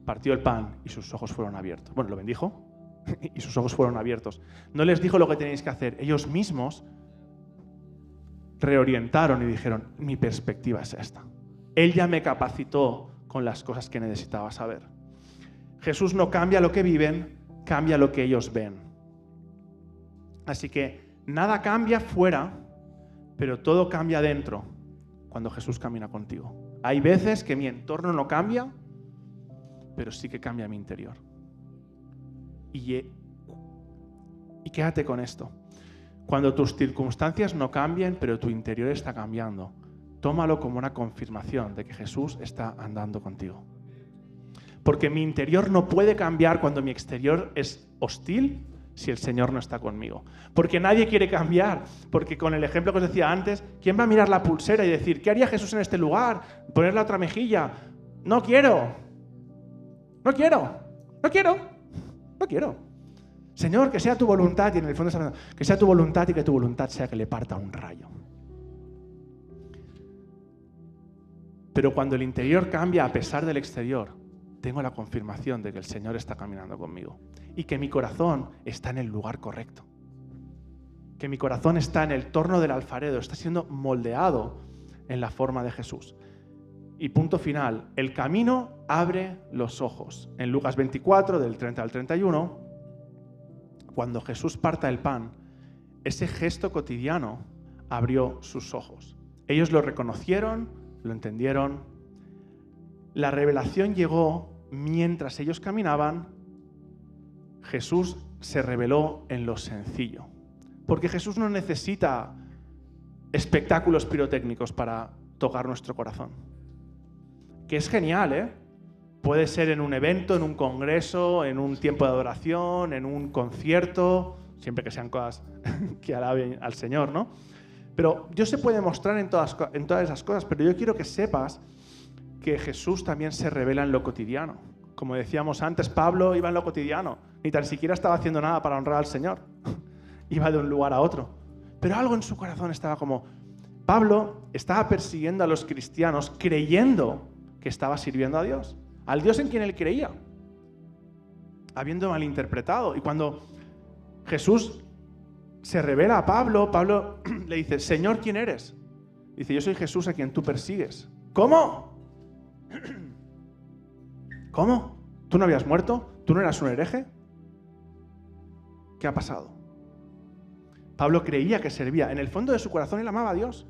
partió el pan y sus ojos fueron abiertos. Bueno, lo bendijo y sus ojos fueron abiertos. No les dijo lo que tenéis que hacer. Ellos mismos reorientaron y dijeron, mi perspectiva es esta. Él ya me capacitó con las cosas que necesitaba saber. Jesús no cambia lo que viven, cambia lo que ellos ven. Así que nada cambia fuera, pero todo cambia dentro cuando Jesús camina contigo. Hay veces que mi entorno no cambia, pero sí que cambia mi interior. Y quédate con esto. Cuando tus circunstancias no cambien, pero tu interior está cambiando, tómalo como una confirmación de que Jesús está andando contigo. Porque mi interior no puede cambiar cuando mi exterior es hostil si el Señor no está conmigo. Porque nadie quiere cambiar. Porque con el ejemplo que os decía antes, ¿quién va a mirar la pulsera y decir, ¿qué haría Jesús en este lugar? Poner la otra mejilla. No quiero. No quiero. No quiero. No quiero. Señor, que sea tu voluntad. Y en el fondo está hablando, que sea tu voluntad y que tu voluntad sea que le parta un rayo. Pero cuando el interior cambia a pesar del exterior, tengo la confirmación de que el Señor está caminando conmigo y que mi corazón está en el lugar correcto. Que mi corazón está en el torno del alfarero, está siendo moldeado en la forma de Jesús. Y punto final, el camino abre los ojos. En Lucas 24, del 30 al 31, cuando Jesús parta el pan, ese gesto cotidiano abrió sus ojos. Ellos lo reconocieron, lo entendieron. La revelación llegó mientras ellos caminaban. Jesús se reveló en lo sencillo. Porque Jesús no necesita espectáculos pirotécnicos para tocar nuestro corazón. Que es genial, ¿eh? Puede ser en un evento, en un congreso, en un tiempo de adoración, en un concierto, siempre que sean cosas que alaben al Señor, ¿no? Pero Dios se puede mostrar en todas esas cosas, pero yo quiero que sepas que Jesús también se revela en lo cotidiano. Como decíamos antes, Pablo iba en lo cotidiano, ni tan siquiera estaba haciendo nada para honrar al Señor. Iba de un lugar a otro. Pero algo en su corazón estaba como... Pablo estaba persiguiendo a los cristianos creyendo que estaba sirviendo a Dios, al Dios en quien él creía, habiendo malinterpretado. Y cuando Jesús se revela a Pablo, Pablo le dice, Señor, ¿quién eres? Dice, yo soy Jesús a quien tú persigues. ¿Cómo? ¿Cómo? ¿Tú no habías muerto? ¿Tú no eras un hereje? ¿Qué ha pasado? Pablo creía que servía. En el fondo de su corazón él amaba a Dios.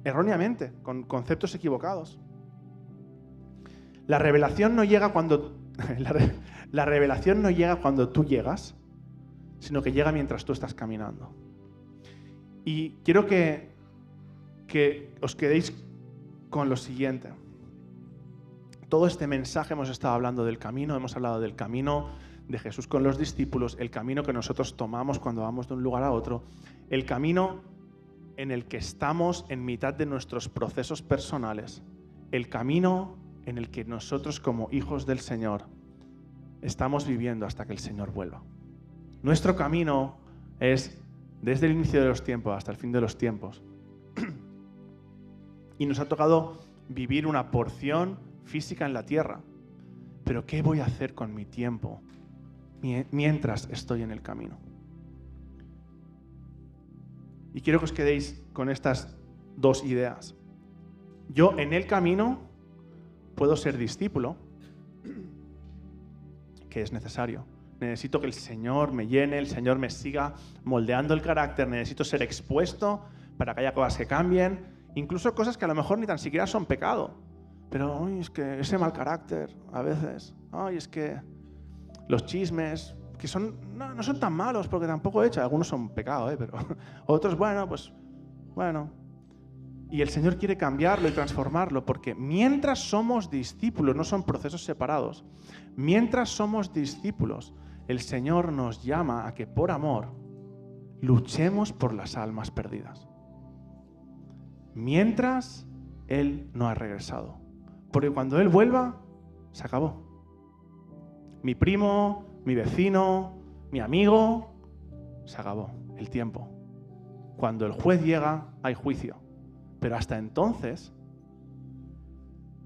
Erróneamente, con conceptos equivocados. La revelación no llega cuando... La revelación no llega cuando tú llegas, sino que llega mientras tú estás caminando. Y quiero que os quedéis con lo siguiente. Todo este mensaje hemos estado hablando del camino, hemos hablado del camino de Jesús con los discípulos, el camino que nosotros tomamos cuando vamos de un lugar a otro, el camino en el que estamos en mitad de nuestros procesos personales, el camino en el que nosotros como hijos del Señor estamos viviendo hasta que el Señor vuelva. Nuestro camino es desde el inicio de los tiempos hasta el fin de los tiempos. Y nos ha tocado vivir una porción física en la tierra. Pero ¿qué voy a hacer con mi tiempo mientras estoy en el camino? Y quiero que os quedéis con estas dos ideas. Yo en el camino puedo ser discípulo, que es necesario. Necesito que el Señor me llene, el Señor me siga moldeando el carácter, necesito ser expuesto para que haya cosas que cambien, incluso cosas que a lo mejor ni tan siquiera son pecado. Pero es que ese mal carácter a veces, es que los chismes, que no son tan malos porque tampoco he hecho, algunos son pecado, pero otros, bueno. Y el Señor quiere cambiarlo y transformarlo, porque mientras somos discípulos, no son procesos separados, mientras somos discípulos, el Señor nos llama a que por amor luchemos por las almas perdidas. Mientras Él no ha regresado. Porque cuando Él vuelva, se acabó. Mi primo, mi vecino, mi amigo, se acabó el tiempo. Cuando el juez llega, hay juicio. Pero hasta entonces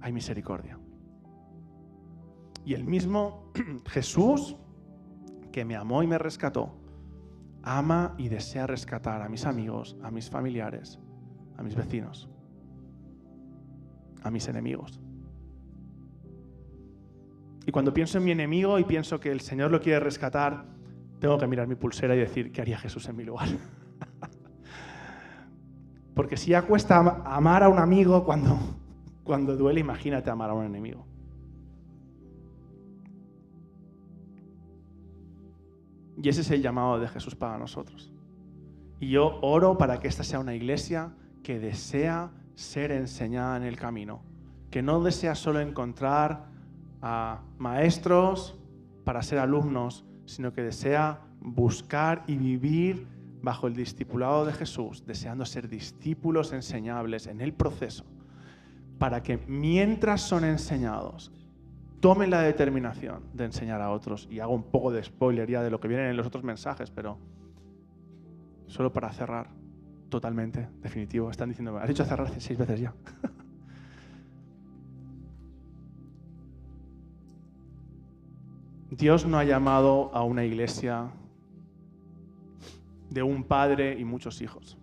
hay misericordia. Y el mismo Jesús, que me amó y me rescató, ama y desea rescatar a mis amigos, a mis familiares, a mis vecinos, a mis enemigos. Y cuando pienso en mi enemigo y pienso que el Señor lo quiere rescatar, tengo que mirar mi pulsera y decir, ¿qué haría Jesús en mi lugar? Porque si ya cuesta amar a un amigo cuando duele, imagínate amar a un enemigo. Y ese es el llamado de Jesús para nosotros. Y yo oro para que esta sea una iglesia que desea ser enseñada en el camino, que no desea solo encontrar a maestros para ser alumnos, sino que desea buscar y vivir bajo el discipulado de Jesús, deseando ser discípulos enseñables en el proceso, para que mientras son enseñados, tomen la determinación de enseñar a otros. Y hago un poco de spoiler ya de lo que viene en los otros mensajes, pero solo para cerrar totalmente, definitivo. Están diciendo, has dicho cerrar 6 veces ya. Dios no ha llamado a una iglesia de un padre y muchos hijos.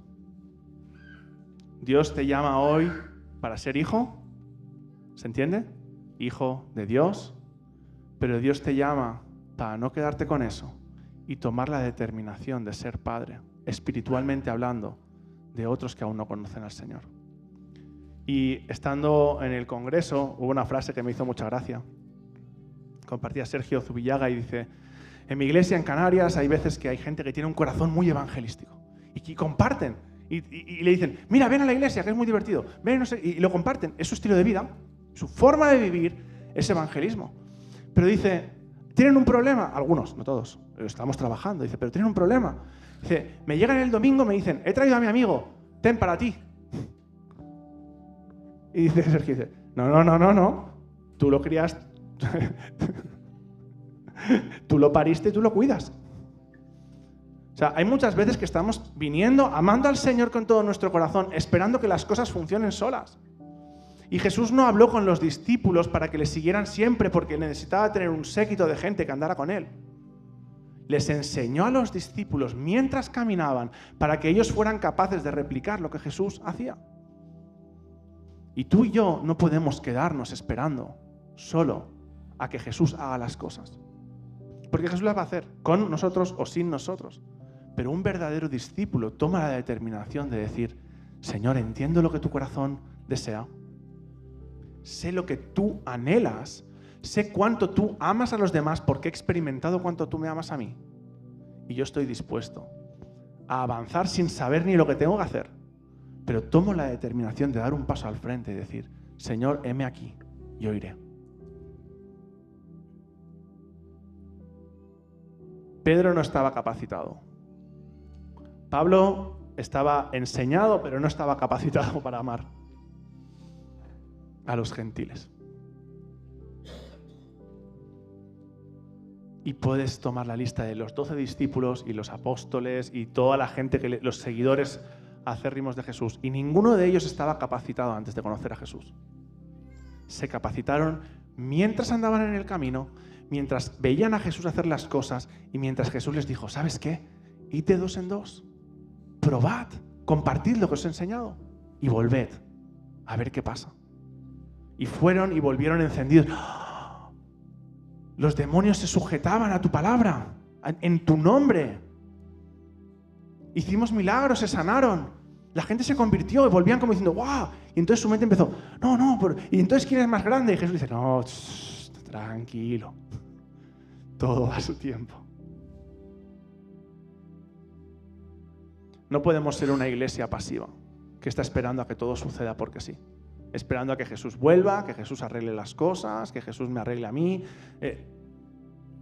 Dios te llama hoy para ser hijo, ¿se entiende? Hijo de Dios, pero Dios te llama para no quedarte con eso y tomar la determinación de ser padre, espiritualmente hablando, de otros que aún no conocen al Señor. Y estando en el congreso, hubo una frase que me hizo mucha gracia. Compartía Sergio Zubillaga y dice, en mi iglesia en Canarias hay veces que hay gente que tiene un corazón muy evangelístico y que comparten y le dicen, mira, ven a la iglesia que es muy divertido, ven, no sé, y lo comparten, es su estilo de vida, su forma de vivir es evangelismo. Pero dice, tienen un problema, algunos, no todos, estamos trabajando, dice, pero tienen un problema. Dice, me llegan el domingo, me dicen, he traído a mi amigo, ten para ti. Y dice Sergio, dice, no, tú lo crías, tú lo pariste y tú lo cuidas. O sea, hay muchas veces que estamos viniendo, amando al Señor con todo nuestro corazón, esperando que las cosas funcionen solas. Y Jesús no habló con los discípulos para que le siguieran siempre porque necesitaba tener un séquito de gente que andara con él. Les enseñó a los discípulos mientras caminaban para que ellos fueran capaces de replicar lo que Jesús hacía. Y tú y yo no podemos quedarnos esperando solo a que Jesús haga las cosas. Porque Jesús las va a hacer, con nosotros o sin nosotros. Pero un verdadero discípulo toma la determinación de decir, Señor, entiendo lo que tu corazón desea. Sé lo que tú anhelas, sé cuánto tú amas a los demás porque he experimentado cuánto tú me amas a mí. Y yo estoy dispuesto a avanzar sin saber ni lo que tengo que hacer. Pero tomo la determinación de dar un paso al frente y decir, Señor, heme aquí, yo iré. Pedro no estaba capacitado. Pablo estaba enseñado, pero no estaba capacitado para amar a los gentiles. Y puedes tomar la lista de los 12 discípulos y los apóstoles y toda la gente, los seguidores acérrimos de Jesús. Y ninguno de ellos estaba capacitado antes de conocer a Jesús. Se capacitaron mientras andaban en el camino, mientras veían a Jesús hacer las cosas y mientras Jesús les dijo, ¿sabes qué? Id de 2 en 2. Probad, compartid lo que os he enseñado y volved a ver qué pasa. Y fueron y volvieron encendidos. Los demonios se sujetaban a tu palabra, en tu nombre. Hicimos milagros, se sanaron. La gente se convirtió y volvían como diciendo, ¡guau! Y entonces su mente empezó, ¿y entonces quién es más grande? Y Jesús dice, no, tranquilo. Todo a su tiempo. No podemos ser una iglesia pasiva que está esperando a que todo suceda porque sí. Esperando a que Jesús vuelva, que Jesús arregle las cosas, que Jesús me arregle a mí.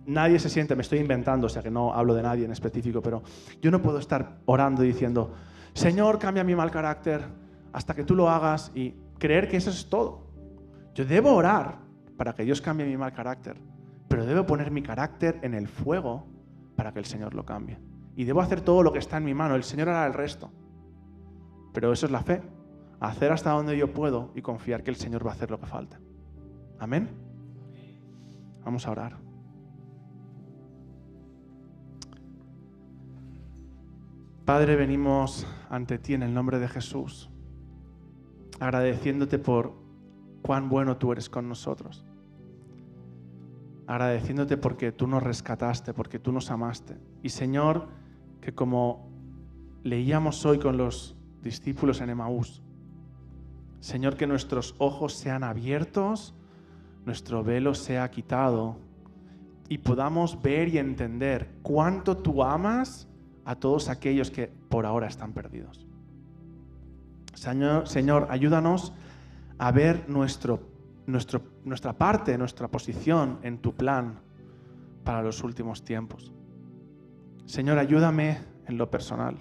Nadie se siente, me estoy inventando, o sea que no hablo de nadie en específico, pero yo no puedo estar orando y diciendo, Señor, cambia mi mal carácter hasta que tú lo hagas y creer que eso es todo. Yo debo orar para que Dios cambie mi mal carácter, pero debo poner mi carácter en el fuego para que el Señor lo cambie. Y debo hacer todo lo que está en mi mano, el Señor hará el resto. Pero eso es la fe. Hacer hasta donde yo puedo y confiar que el Señor va a hacer lo que falte. ¿Amén? Vamos a orar. Padre, venimos ante ti en el nombre de Jesús, agradeciéndote por cuán bueno tú eres con nosotros. Agradeciéndote porque tú nos rescataste, porque tú nos amaste. Y Señor, que como leíamos hoy con los discípulos en Emaús, Señor, que nuestros ojos sean abiertos, nuestro velo sea quitado y podamos ver y entender cuánto tú amas a todos aquellos que por ahora están perdidos. Señor, ayúdanos a ver nuestra parte, nuestra posición en tu plan para los últimos tiempos. Señor, ayúdame en lo personal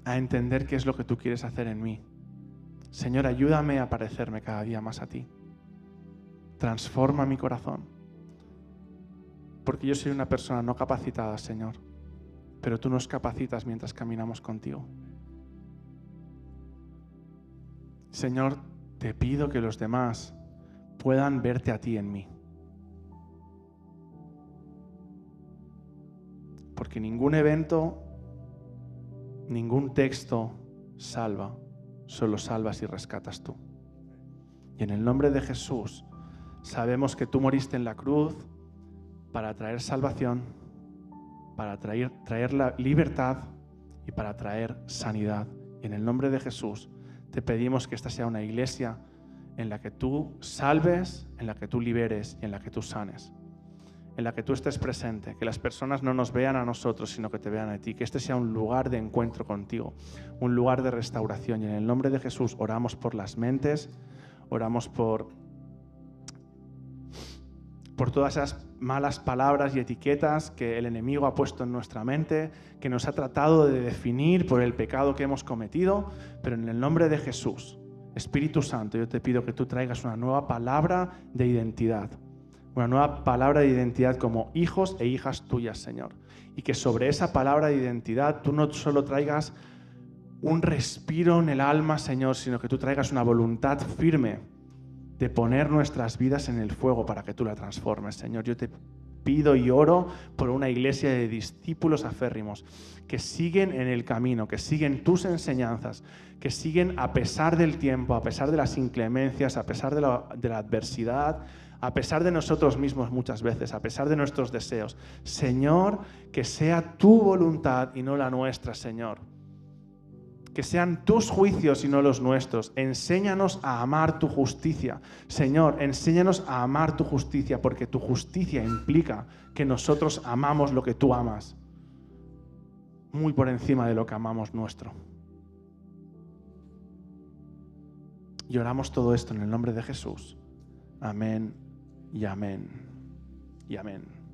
a entender qué es lo que tú quieres hacer en mí. Señor, ayúdame a parecerme cada día más a ti. Transforma mi corazón. Porque yo soy una persona no capacitada, Señor, pero tú nos capacitas mientras caminamos contigo. Señor, te pido que los demás puedan verte a ti en mí. Porque ningún evento, ningún texto salva, solo salvas y rescatas tú. Y en el nombre de Jesús, sabemos que tú moriste en la cruz para traer salvación, para traer la libertad y para traer sanidad. Y en el nombre de Jesús te pedimos que esta sea una iglesia en la que tú salves, en la que tú liberes y en la que tú sanes. En la que tú estés presente, que las personas no nos vean a nosotros, sino que te vean a ti. Que este sea un lugar de encuentro contigo, un lugar de restauración. Y en el nombre de Jesús oramos por las mentes, oramos por todas esas malas palabras y etiquetas que el enemigo ha puesto en nuestra mente, que nos ha tratado de definir por el pecado que hemos cometido, pero en el nombre de Jesús, Espíritu Santo, yo te pido que tú traigas una nueva palabra de identidad, una nueva palabra de identidad como hijos e hijas tuyas, Señor, y que sobre esa palabra de identidad tú no solo traigas un respiro en el alma, Señor, sino que tú traigas una voluntad firme de poner nuestras vidas en el fuego para que tú la transformes, Señor. Yo te pido y oro por una iglesia de discípulos aférrimos que siguen en el camino, que siguen tus enseñanzas, que siguen a pesar del tiempo, a pesar de las inclemencias, a pesar de la adversidad, a pesar de nosotros mismos muchas veces, a pesar de nuestros deseos. Señor, que sea tu voluntad y no la nuestra, Señor. Que sean tus juicios y no los nuestros. Enséñanos a amar tu justicia. Señor, enséñanos a amar tu justicia, porque tu justicia implica que nosotros amamos lo que tú amas, muy por encima de lo que amamos nuestro. Y oramos todo esto en el nombre de Jesús. Amén y amén y amén.